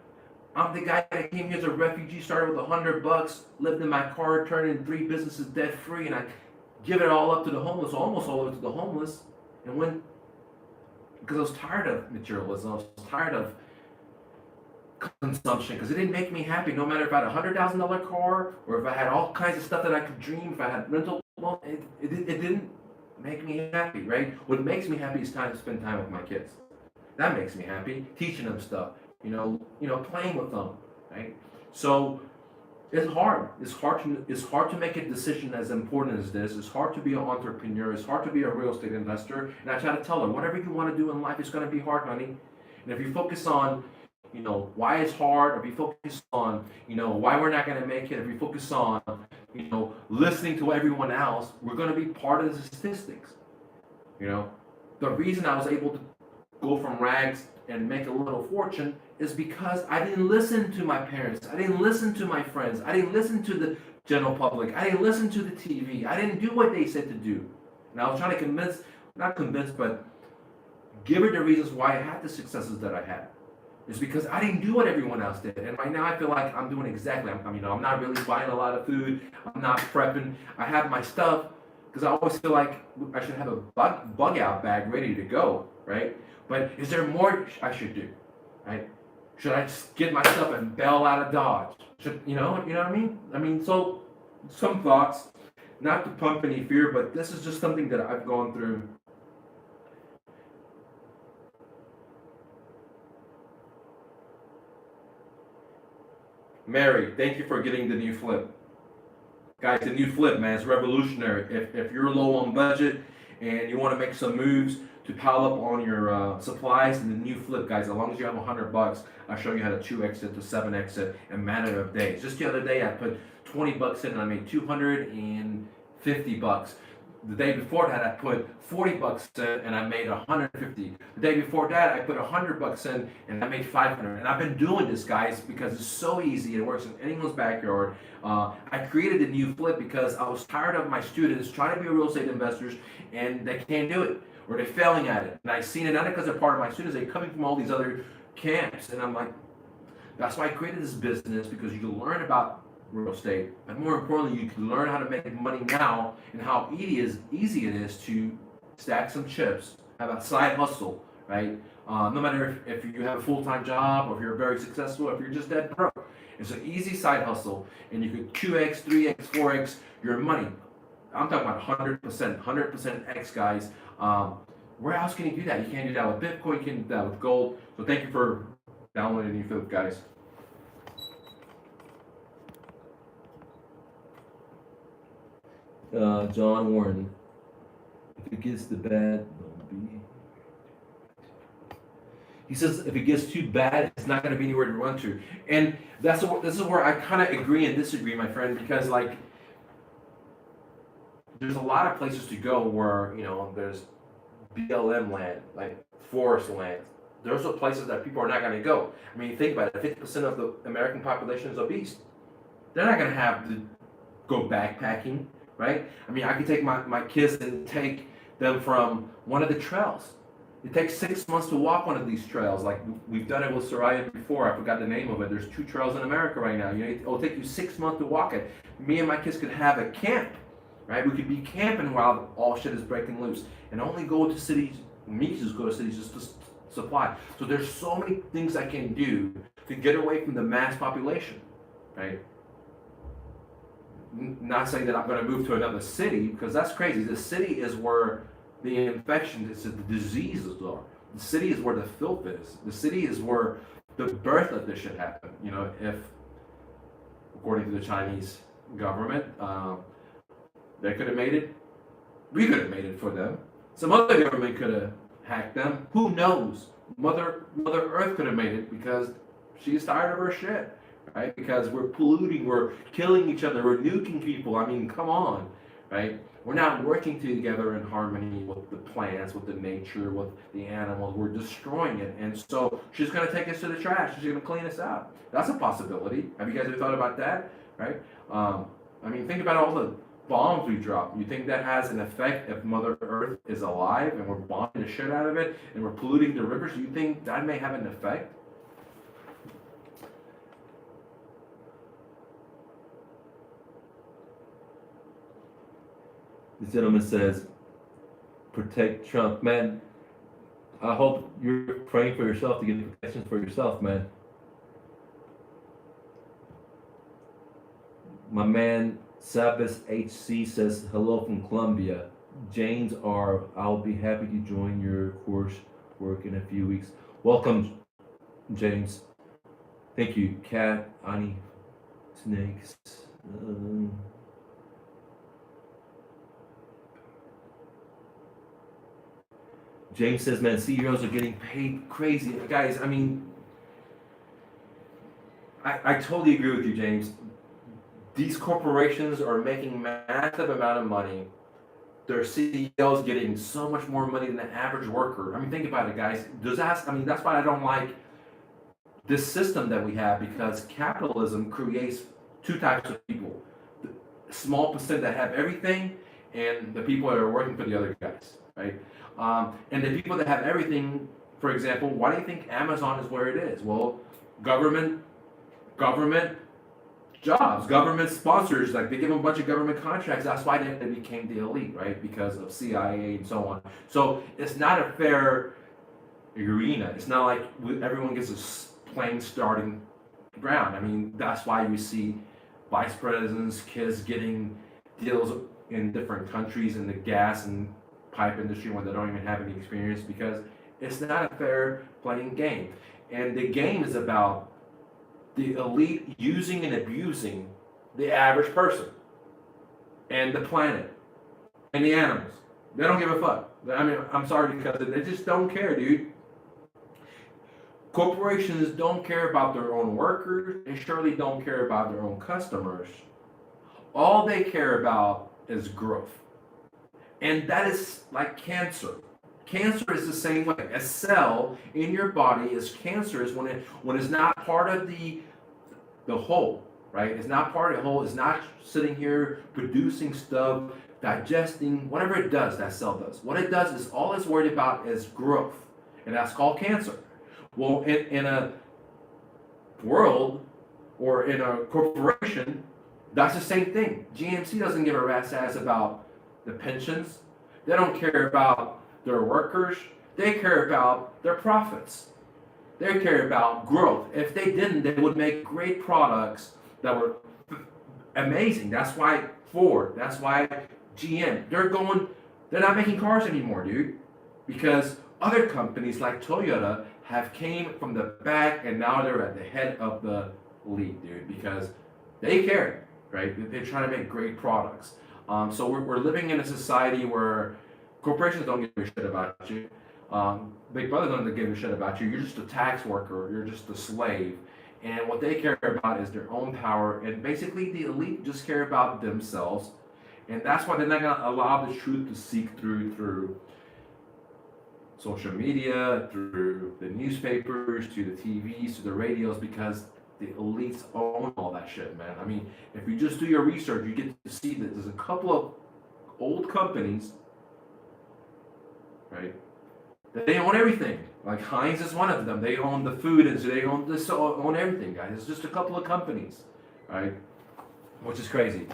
I'm the guy that came here as a refugee, started with $100, lived in my car, turned in 3 businesses debt free, and I give it all up to the homeless, almost all of it to the homeless. And when, because I was tired of materialism, I was tired of consumption, because it didn't make me happy. No matter if I had a $100,000 car, or if I had all kinds of stuff that I could dream, if I had rental, well, it didn't make me happy, right? What makes me happy is time to spend time with my kids. That makes me happy. Teaching them stuff, playing with them, right? So it's hard. It's hard to make a decision as important as this. It's hard to be an entrepreneur. It's hard to be a real estate investor. And I try to tell her, whatever you want to do in life, it's going to be hard, honey. And if you focus on, why it's hard, or if you focus on, why we're not going to make it, if you focus on, listening to everyone else, we're going to be part of the statistics. The reason I was able to go from rags and make a little fortune is because I didn't listen to my parents. I didn't listen to my friends. I didn't listen to the general public. I didn't listen to the TV. I didn't do what they said to do. And I was trying to not convince, but give her the reasons why I had the successes that I had. It's because I didn't do what everyone else did. And right now I feel like I'm doing exactly. I'm not really buying a lot of food. I'm not prepping. I have my stuff because I always feel like I should have a bug out bag ready to go, right? But is there more I should do, right? Should I just get my stuff and bail out of Dodge? You know what I mean? So some thoughts, not to pump any fear, but this is just something that I've gone through. Mary, thank you for getting the new flip. Guys, the new flip, man, it's revolutionary. If you're low on budget and you want to make some moves to pile up on your supplies, and the new flip, guys, as long as you have $100, I'll show you how to 2x it to 7x it in a matter of days. Just the other day, I put $20 in and I made $250. The day before that, I put $40 in and I made $150. The day before that, I put $100 in and I made $500. And I've been doing this, guys, because it's so easy. It works in anyone's backyard. I created a new flip because I was tired of my students trying to be real estate investors and they can't do it, or they're failing at it. And I've seen it not because they're part of my students, they're coming from all these other camps. And I'm like, that's why I created this business, because you can learn about real estate, but more importantly, you can learn how to make money now and how easy it is to stack some chips, have a side hustle, right? No matter if you have a full-time job, or if you're very successful, or if you're just dead broke. It's an easy side hustle, and you could 2x, 3x, 4x your money. I'm talking about 100% X, guys. Where else can you do that? You can't do that with Bitcoin, you can't do that with gold. So thank you for downloading the new flip, guys. John Warren. If it gets too bad, he says if it gets too bad, it's not going to be anywhere to run to. And this is where I kind of agree and disagree, my friend, because there's a lot of places to go where there's BLM land, like forest land. Those are places that people are not going to go. I mean, think about it. 50% of the American population is obese. They're not going to have to go backpacking. Right? I mean, I could take my kids and take them from one of the trails. It takes 6 months to walk one of these trails. Like we've done it with Soraya before. I forgot the name of it. There's 2 trails in America right now. It'll take you 6 months to walk it. Me and my kids could have a camp, right? We could be camping while all shit is breaking loose, and only go to cities. Me just go to cities just to supply. So there's so many things I can do to get away from the mass population, right? Not saying that I'm going to move to another city, because that's crazy. The city is where the infection is, the diseases are. The city is where the filth is. The city is where the birth of this shit happened. If, according to the Chinese government, they could have made it. We could have made it for them. Some other government could have hacked them. Who knows? Mother Earth could have made it, because she's tired of her shit. Right? Because we're polluting, we're killing each other, we're nuking people. I mean, come on, right? We're not working together in harmony with the plants, with the nature, with the animals. We're destroying it. And so she's going to take us to the trash. She's going to clean us out. That's a possibility. Have you guys ever thought about that? Right? I mean, think about all the bombs we drop, you think that has an effect if Mother Earth is alive and we're bombing the shit out of it and we're polluting the rivers? You think that may have an effect? This gentleman says, protect Trump. Man, I hope you're praying for yourself to get protection for yourself, man. My man Sabas HC says hello from Colombia. James R. I'll be happy to join your course work in a few weeks. Welcome, James. Thank you, Cat, Ani, Snakes. James says, man, CEOs are getting paid crazy. Guys, I mean, I totally agree with you, James. These corporations are making massive amount of money. Their CEOs getting so much more money than the average worker. I mean, think about it, guys. I mean, that's why I don't like this system that we have, because capitalism creates two types of people. The small percent that have everything, and the people that are working for the other guys, right? And the people that have everything, for example, why do you think Amazon is where it is? Well, government jobs, government sponsors, like they give them a bunch of government contracts. That's why they became the elite, right? Because of CIA and so on. So it's not a fair arena. It's not like everyone gets a plain starting ground. I mean, that's why you see vice presidents, kids getting deals in different countries in the gas and pipe industry when they don't even have any experience, because it's not a fair playing game. And the game is about the elite using and abusing the average person and the planet and the animals. They don't give a fuck. I mean, I'm sorry, because they just don't care, dude. Corporations don't care about their own workers. They surely don't care about their own customers. All they care about is growth. And that is like cancer. Cancer is the same way. A cell in your body is cancerous when it's not part of the whole, right? It's not part of the whole. It's not sitting here producing stuff, digesting, whatever it does, that cell does. What it does is all it's worried about is growth, and that's called cancer. Well, in a world or in a corporation, that's the same thing. GMC doesn't give a rat's ass about the pensions. They don't care about their workers. They care about their profits. They care about growth. If they didn't, they would make great products that were amazing. That's why Ford, that's why GM, they're not making cars anymore, dude. Because other companies like Toyota have came from the back and now they're at the head of the league, dude, because they care, right? They're trying to make great products. So we're living in a society where corporations don't give a shit about you. Big Brother doesn't give a shit about you. You're just a tax worker. You're just a slave. And what they care about is their own power. And basically, the elite just care about themselves. And that's why they're not going to allow the truth to seep through social media, through the newspapers, to the TVs, to the radios, because the elites own all that shit, man. I mean, if you just do your research, you get to see that there's a couple of old companies, right? They own everything. Like Heinz is one of them. They own the food industry. They own everything, guys. It's just a couple of companies, right? Which is crazy.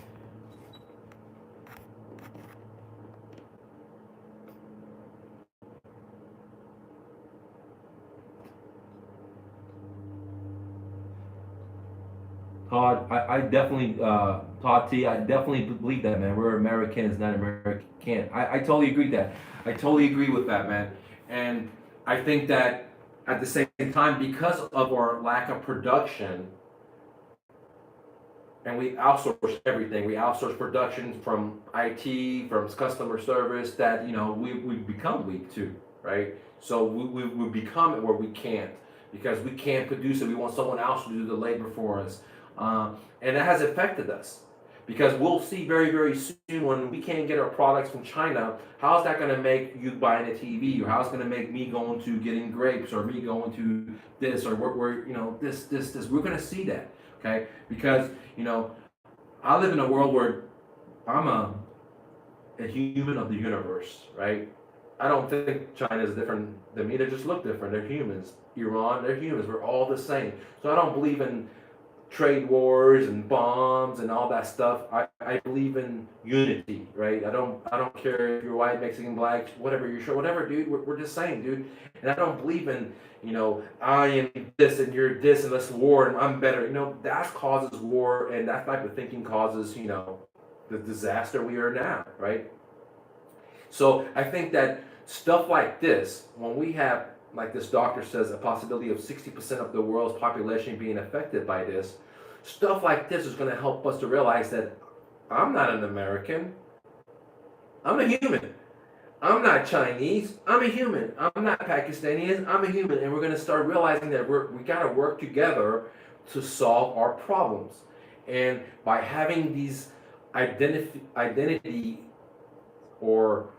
Todd, I definitely, Todd T, I definitely believe that, man. We're Americans, not American. I totally agree with that. I totally agree with that, man. And I think that at the same time, because of our lack of production, and we outsource everything. We outsource production from IT, from customer service, that, we become weak too, right? So we become it where we can't, because we can't produce it. We want someone else to do the labor for us. And that has affected us, because we'll see very, very soon when we can't get our products from China. How's that going to make you buying a TV, or how's it going to make me going to getting grapes, or me going to this, or we're this. We're going to see that, okay? Because I live in a world where I'm a human of the universe, right? I don't think China is different than me. They just look different. They're humans. Iran, they're humans. We're all the same. So I don't believe in trade wars and bombs and all that stuff. I believe in unity, right? I don't care if you're white, Mexican, black, whatever you're sure, whatever, dude. We're the same, dude. And I don't believe in, I am this and you're this and let's war and I'm better. That causes war and that type of thinking causes, the disaster we are now, right? So I think that stuff like this, when we have, like this doctor says, a possibility of 60% of the world's population being affected by this, stuff like this is going to help us to realize that I'm not an American. I'm a human. I'm not Chinese. I'm a human. I'm not Pakistani. I'm a human. And we're going to start realizing that we got to work together to solve our problems. And by having these identity or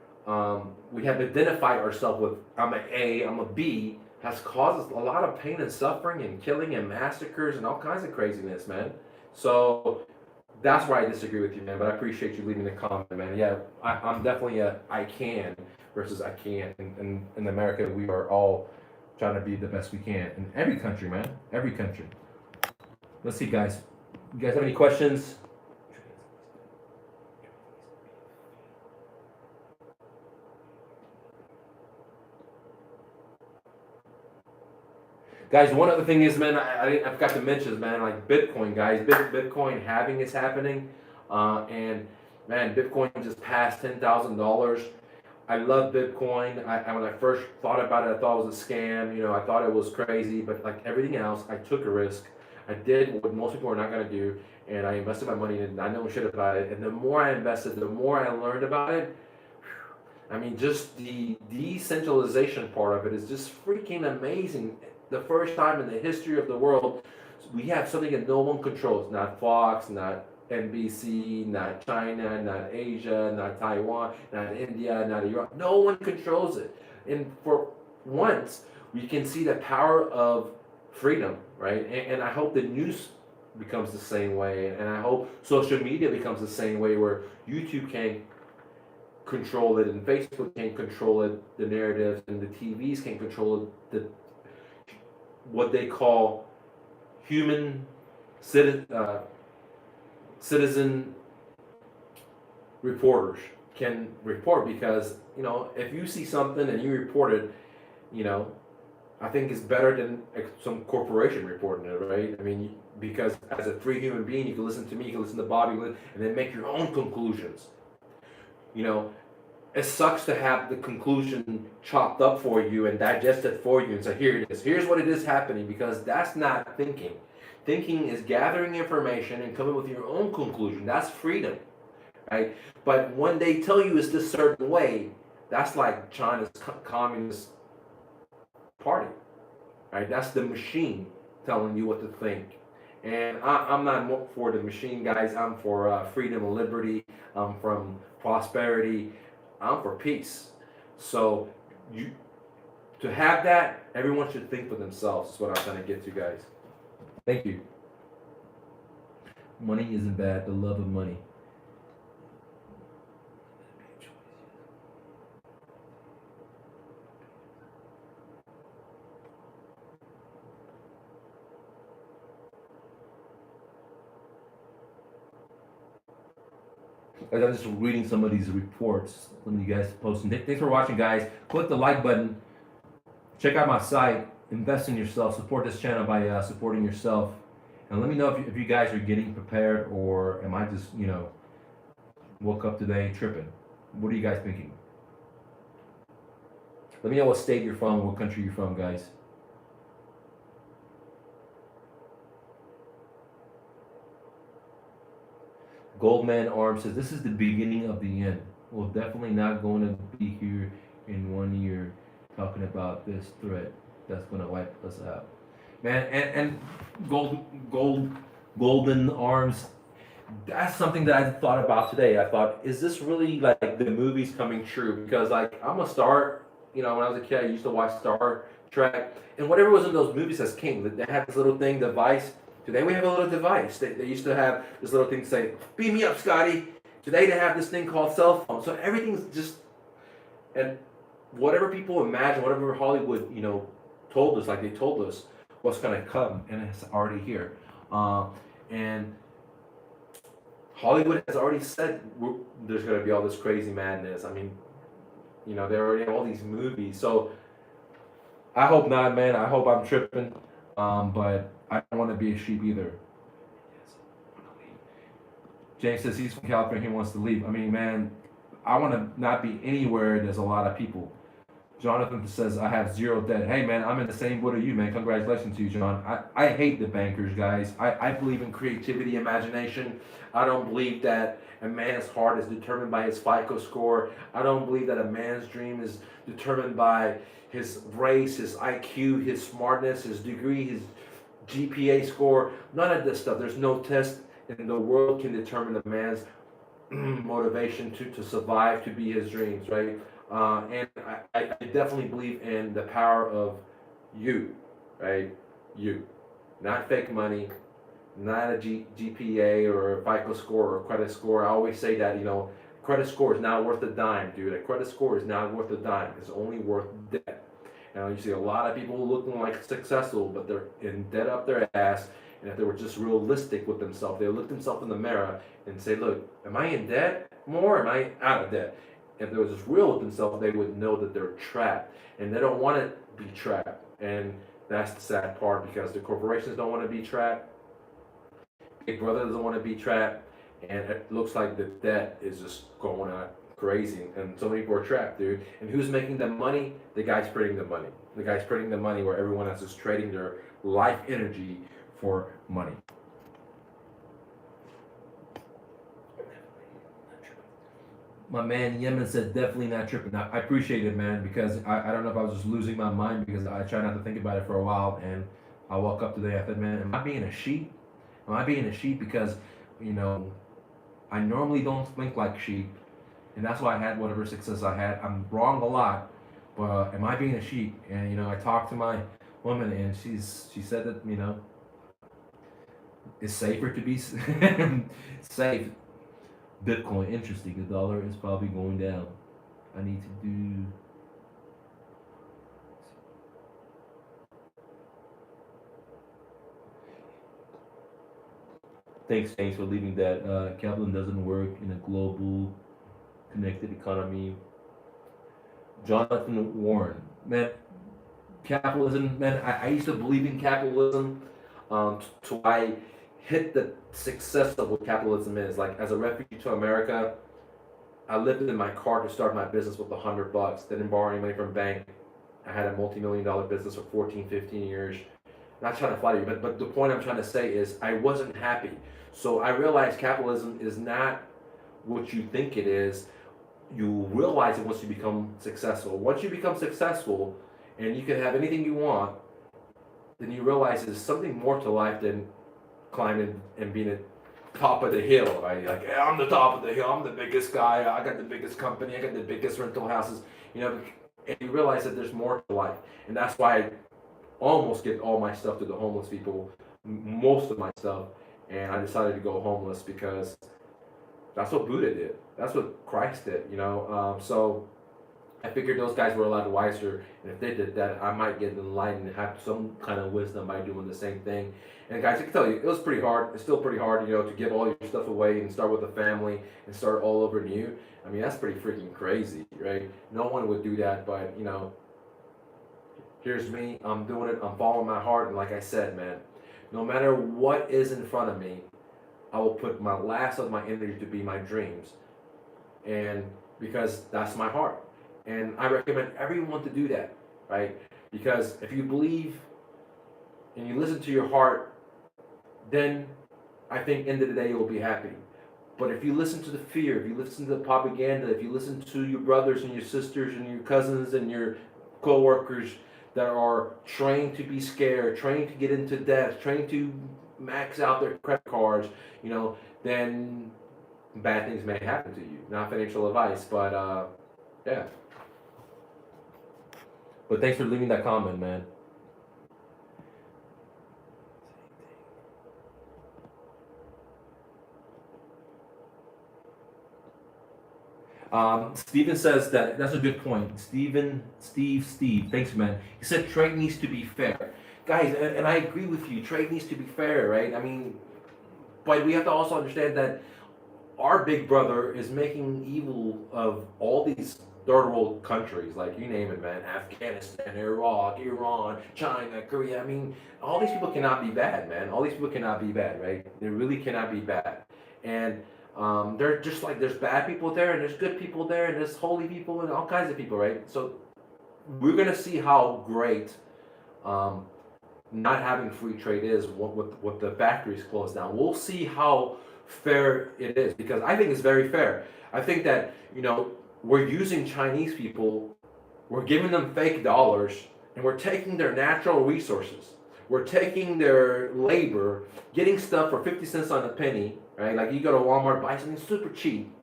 we have identified ourselves with I'm an A, I'm a B, has caused a lot of pain and suffering and killing and massacres and all kinds of craziness, man. So that's why I disagree with you, man. But I appreciate you leaving a comment, man. Yeah, I'm definitely a I can versus I can't. And in America, we are all trying to be the best we can in every country, man. Every country. Let's see, guys. You guys have any questions? Guys, one other thing is, man, I forgot to mention, man, like Bitcoin, guys. Bitcoin halving is happening. And, man, Bitcoin just passed $10,000. I love Bitcoin. When I first thought about it, I thought it was a scam. I thought it was crazy. But like everything else, I took a risk. I did what most people are not going to do. And I invested my money in it. And I know shit about it. And the more I invested, the more I learned about it. I mean, just the decentralization part of it is just freaking amazing. The first time in the history of the world, we have something that no one controls. Not Fox, not NBC, not China, not Asia, not Taiwan, not India, not Iran. No one controls it. And for once, we can see the power of freedom, right? And I hope the news becomes the same way. And I hope social media becomes the same way where YouTube can control it and Facebook can't control it, the narratives, and the TVs can't control it, what they call human citizen reporters can report because, if you see something and you report it, I think it's better than some corporation reporting it, right? I mean, because as a free human being, you can listen to me, you can listen to Bobby, and then make your own conclusions. It sucks to have the conclusion chopped up for you and digested for you and say, here it is. Here's what it is happening, because that's not thinking. Thinking is gathering information and coming with your own conclusion. That's freedom, right? But when they tell you it's this certain way, that's like China's Communist Party, right? That's the machine telling you what to think. And I'm not for the machine, guys. I'm for freedom and liberty. I'm from prosperity. I'm for peace. So to have that, everyone should think for themselves. Is what I'm trying to get to, guys. Thank you. Money isn't bad. The love of money. As I'm just reading some of these reports, some of you guys posting. Thanks for watching, guys. Click the like button. Check out my site. Invest in yourself. Support this channel by supporting yourself. And let me know if you guys are getting prepared, or am I just, woke up today tripping. What are you guys thinking? Let me know what state you're from, what country you're from, guys. Goldman Arm says, this is the beginning of the end. We're definitely not going to be here in 1 year talking about this threat that's going to wipe us out. Man, and Golden Arms, that's something that I thought about today. I thought, is this really like the movies coming true? Because like, I'm a Star, when I was a kid, I used to watch Star Trek, and whatever was in those movies as king, they had this little thing, device. Today we have a little device. They used to have this little thing to say, beam me up, Scotty. Today they have this thing called cell phone. So everything's just, and whatever people imagine, whatever Hollywood, told us, like they told us what's gonna come, and it's already here. And Hollywood has already said there's gonna be all this crazy madness. I mean, they already have all these movies. So I hope not, man. I hope I'm tripping. But I don't want to be a sheep either. James says he's from California. He wants to leave. I mean, man, I want to not be anywhere there's a lot of people. Jonathan says I have zero debt. Hey, man, I'm in the same boat as you, man. Congratulations to you, John. I hate the bankers, guys. I believe in creativity, imagination. I don't believe that a man's heart is determined by his FICO score. I don't believe that a man's dream is determined by his race, his IQ, his smartness, his degree, his GPA score. None of this stuff. There's no test in the world can determine a man's motivation to survive, to be his dreams, right? And I definitely believe in the power of you, right? You. Not fake money, not a GPA or a FICO score or credit score. I always say that, credit score is not worth a dime, dude. A credit score is not worth a dime. It's only worth debt. You see a lot of people looking like successful, but they're in debt up their ass. And if they were just realistic with themselves, they would look themselves in the mirror and say, look, am I in debt more? Am I out of debt? If they were just real with themselves, they would know that they're trapped. And they don't want to be trapped. And that's the sad part, because the corporations don't want to be trapped. Big Brother doesn't want to be trapped. And it looks like the debt is just going on crazy. And so many people are trapped, dude. And who's making the money? The guy's printing the money. The guy's printing the money where everyone else is trading their life energy for money. My man Yemen said definitely not tripping. Now, I appreciate it, man, because I don't know if I was just losing my mind, because I try not to think about it for a while, and I woke up today, I said, man, am I being a sheep? Am I being a sheep? Because, I normally don't think like sheep, and that's why I had whatever success I had. I'm wrong a lot, but am I being a sheep? And, I talked to my woman, and she said that, it's safer to be safe. Bitcoin, interesting. The dollar is probably going down. I need to do. Thanks for leaving that. Kaplan doesn't work in a global connected economy. Jonathan Warren, man, capitalism, man. I used to believe in capitalism. To I hit the success of what capitalism is. Like, as a refugee to America, I lived in my car to start my business with $100. Didn't borrow any money from bank. I had a multi-million-dollar business for 14, 15 years. Not trying to flatter you, but the point I'm trying to say is I wasn't happy. So I realized capitalism is not what you think it is. You realize it once you become successful. Once you become successful and you can have anything you want, then you realize there's something more to life than climbing and being at top of the hill, right? Like, hey, I'm the top of the hill, I'm the biggest guy, I got the biggest company, I got the biggest rental houses, and you realize that there's more to life. And that's why I almost give all my stuff to the homeless people, most of my stuff, and I decided to go homeless because that's what Buddha did. That's what Christ did, so I figured those guys were a lot wiser, and if they did that, I might get enlightened and have some kind of wisdom by doing the same thing. And guys, I can tell you, it was pretty hard. It's still pretty hard, to give all your stuff away and start with a family and start all over new. I mean, that's pretty freaking crazy, right? No one would do that, but, here's me. I'm doing it. I'm following my heart. And like I said, man, no matter what is in front of me, I will put my last of my energy to be my dreams. And because that's my heart. And I recommend everyone to do that, right? Because if you believe and you listen to your heart, then I think end of the day you'll be happy. But if you listen to the fear, if you listen to the propaganda, if you listen to your brothers and your sisters and your cousins and your co-workers that are trained to be scared, trained to get into debt, trained to max out their credit cards, then bad things may happen to you. Not financial advice, but yeah. But thanks for leaving that comment, man. Steven says that's a good point. Steve, thanks, man. He said trade needs to be fair. Guys, and I agree with you, trade needs to be fair, right? I mean, but we have to also understand that our big brother is making evil of all these third world countries, like you name it, man. Afghanistan, Iraq, Iran, China, Korea. I mean, all these people cannot be bad, man. All these people cannot be bad, right? They really cannot be bad. And they're just like there's bad people there, and there's good people there, and there's holy people, and all kinds of people, right? So we're gonna see how great not having free trade is what the factories close down. We'll see how fair it is, because I think it's very fair. I think that we're using Chinese people, we're giving them fake dollars, and we're taking their natural resources. We're taking their labor, getting stuff for 50 cents on a penny, right? Like you go to Walmart, buy something super cheap,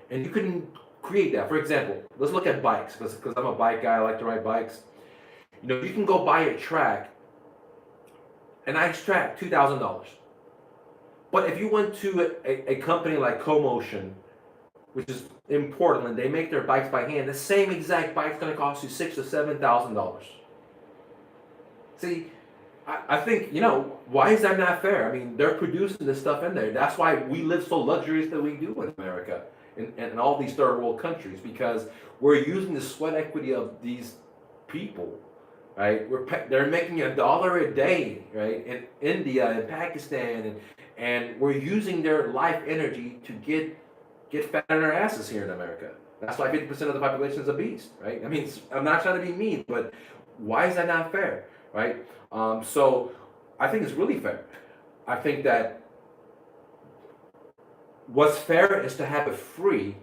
and you can create that. For example, let's look at bikes, because I'm a bike guy, I like to ride bikes. You can go buy a track, an ice track, $2,000. But if you went to a company like CoMotion, which is in Portland, they make their bikes by hand. The same exact bike's going to cost you $6,000 to $7,000. See, I think why is that not fair? I mean, they're producing this stuff in there. That's why we live so luxurious that we do in America and all these third world countries, because we're using the sweat equity of these people. Right, they're making $1 a day, right, in India and Pakistan, and we're using their life energy to get fat on our asses here in America. That's why 50% of the population is obese, right? I mean, I'm not trying to be mean, but why is that not fair, right? So I think it's really fair. I think that what's fair is to have a free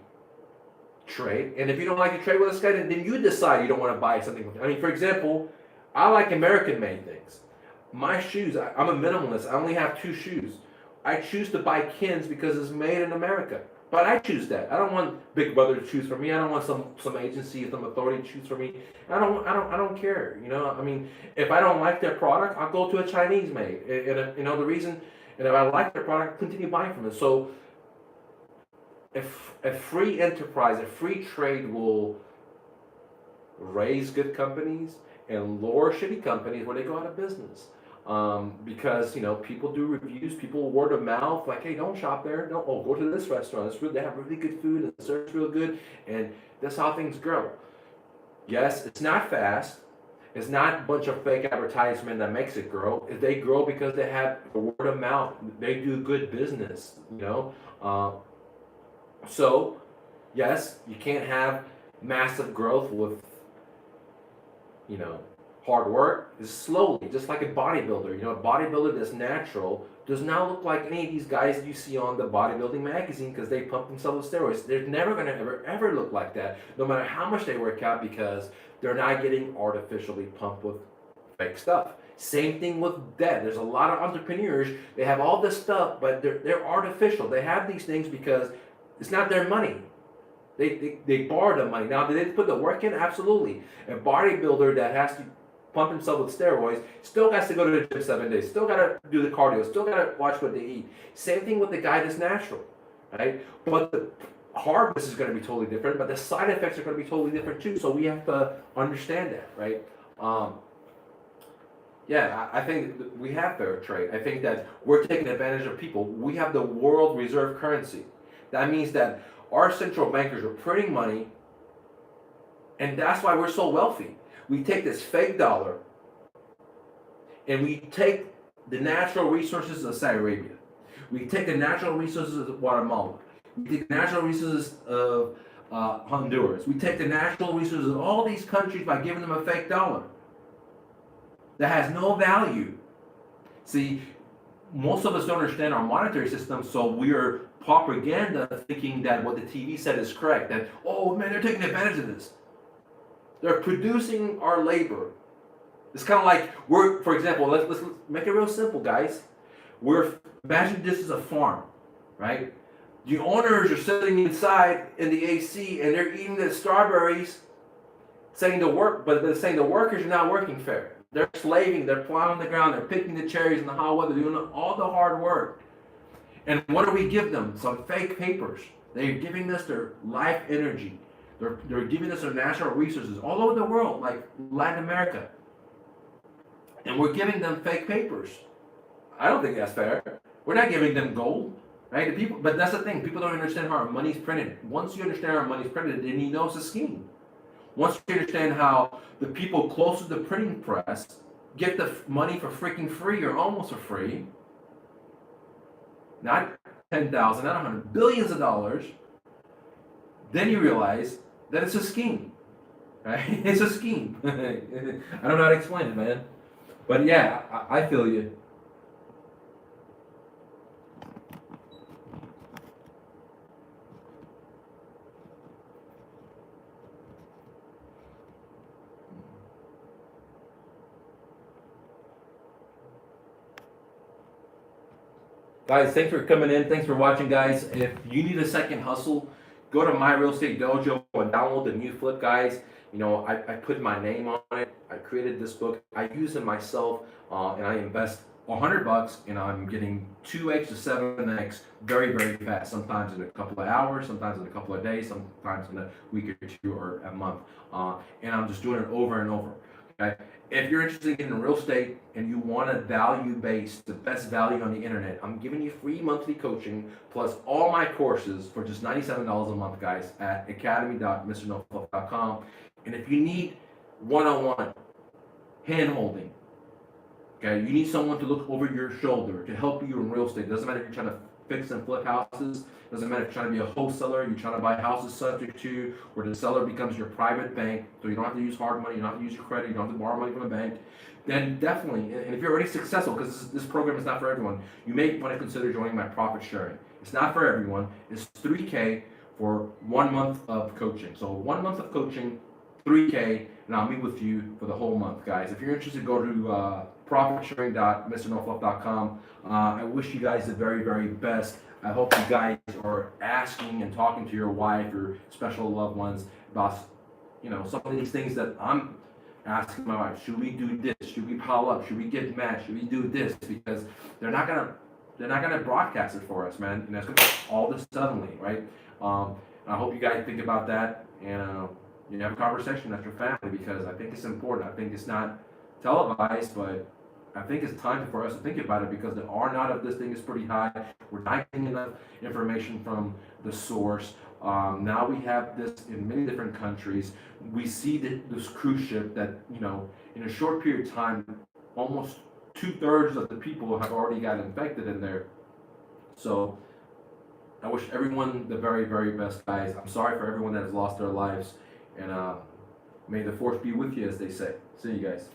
trade, and if you don't like to trade with this guy, then you decide you don't want to buy something. I mean, for example, I like American-made things. My shoes, I'm a minimalist. I only have 2 shoes. I choose to buy Kins because it's made in America. But I choose that. I don't want Big Brother to choose for me. I don't want some agency, some authority to choose for me. I don't care. I mean, if I don't like their product, I'll go to a Chinese made. And the reason, and if I like their product, I'll continue buying from it. So, if a free enterprise, a free trade will raise good companies and lower shitty companies where they go out of business. Because people do reviews, people word of mouth, like, hey, don't shop there, go to this restaurant. They have really good food and the service real good, and that's how things grow. Yes, it's not fast. It's not a bunch of fake advertisement that makes it grow. They grow because they have the word of mouth. They do good business. So, yes, you can't have massive growth with hard work. Is slowly, just like a bodybuilder. A bodybuilder that's natural does not look like any of these guys you see on the bodybuilding magazine because they pump themselves with steroids. They're never going to ever look like that, no matter how much they work out, because they're not getting artificially pumped with fake stuff. Same thing with debt. There's a lot of entrepreneurs, they have all this stuff, but they're artificial. They have these things because it's not their money. They borrow the money. Now, did they put the work in? Absolutely. A bodybuilder that has to pump himself with steroids still has to go to the gym 7 days, still got to do the cardio, still got to watch what they eat. Same thing with the guy that's natural, right? But the harvest is going to be totally different, but the side effects are going to be totally different too, so we have to understand that, right? I think we have fair trade. I think that we're taking advantage of people. We have the world reserve currency. That means that our central bankers are printing money, and that's why we're so wealthy. We take this fake dollar, and we take the natural resources of Saudi Arabia. We take the natural resources of Guatemala. We take the natural resources of Honduras. We take the natural resources of all these countries by giving them a fake dollar that has no value. See, most of us don't understand our monetary system, so we're propaganda thinking that what the TV said is correct, that, oh man, they're taking advantage of this. They're producing our labor. It's kind of like for example, let's make it real simple, guys. Imagine this is a farm, right? The owners are sitting inside in the AC and they're eating the strawberries, saying the workers are not working fair. They're slaving, they're plowing the ground, they're picking the cherries in the hot weather, doing all the hard work. And what do we give them? Some fake papers. They're giving us their life energy. They're giving us their natural resources all over the world, like Latin America. And we're giving them fake papers. I don't think that's fair. We're not giving them gold, right? The people, but that's the thing. People don't understand how our money's printed. Once you understand how our money's printed, then you know it's a scheme. Once you understand how the people close to the printing press get the money for freaking free or almost for free, not 10,000, not 100, billions of dollars, then you realize that it's a scheme, right? It's a scheme. I don't know how to explain it, man. But yeah, I feel you. Guys, thanks for coming in. Thanks for watching, guys. If you need a second hustle, go to My Real Estate Dojo and download the new flip, guys. You know, I put my name on it. I created this book. I use it myself, and I invest $100, and I'm getting 2x to 7x very, very fast. Sometimes in a couple of hours, sometimes in a couple of days, sometimes in a week or two or a month. And I'm just doing it over and over. Okay? If you're interested in real estate and you want a value-based, the best value on the internet, I'm giving you free monthly coaching plus all my courses for just $97 a month, guys, at academy.mrnofluff.com. And if you need one-on-one hand-holding, okay, you need someone to look over your shoulder to help you in real estate. It doesn't matter if you're trying to fix and flip houses. It doesn't matter if you're trying to be a wholesaler, you're trying to buy houses subject to, where the seller becomes your private bank, so you don't have to use hard money, you don't have to use your credit, you don't have to borrow money from a bank. Then definitely, and if you're already successful, because this program is not for everyone, you may want to consider joining my profit sharing. It's not for everyone. It's $3K for 1 month of coaching. So 1 month of coaching, $3K, and I'll meet with you for the whole month, guys. If you're interested, go to profitsharing.mrnofluff.com. I wish you guys the very, very best. I hope you guys are asking and talking to your wife or special loved ones about, you know, some of these things that I'm asking my wife. Should we do this? Should we pile up? Should we get mad? Should we do this? Because they're not gonna broadcast it for us, man. And that's gonna be all this suddenly, right? I hope you guys think about that and you have a conversation with your family, because I think it's important. I think it's not televised, but I think it's time for us to think about it, because the R0 of this thing is pretty high. We're not getting enough information from the source. Now we have this in many different countries. We see this cruise ship that, you know, in a short period of time, almost 2/3 of the people have already got infected in there. So I wish everyone the very, very best, guys. I'm sorry for everyone that has lost their lives, and may the force be with you, as they say. See you guys.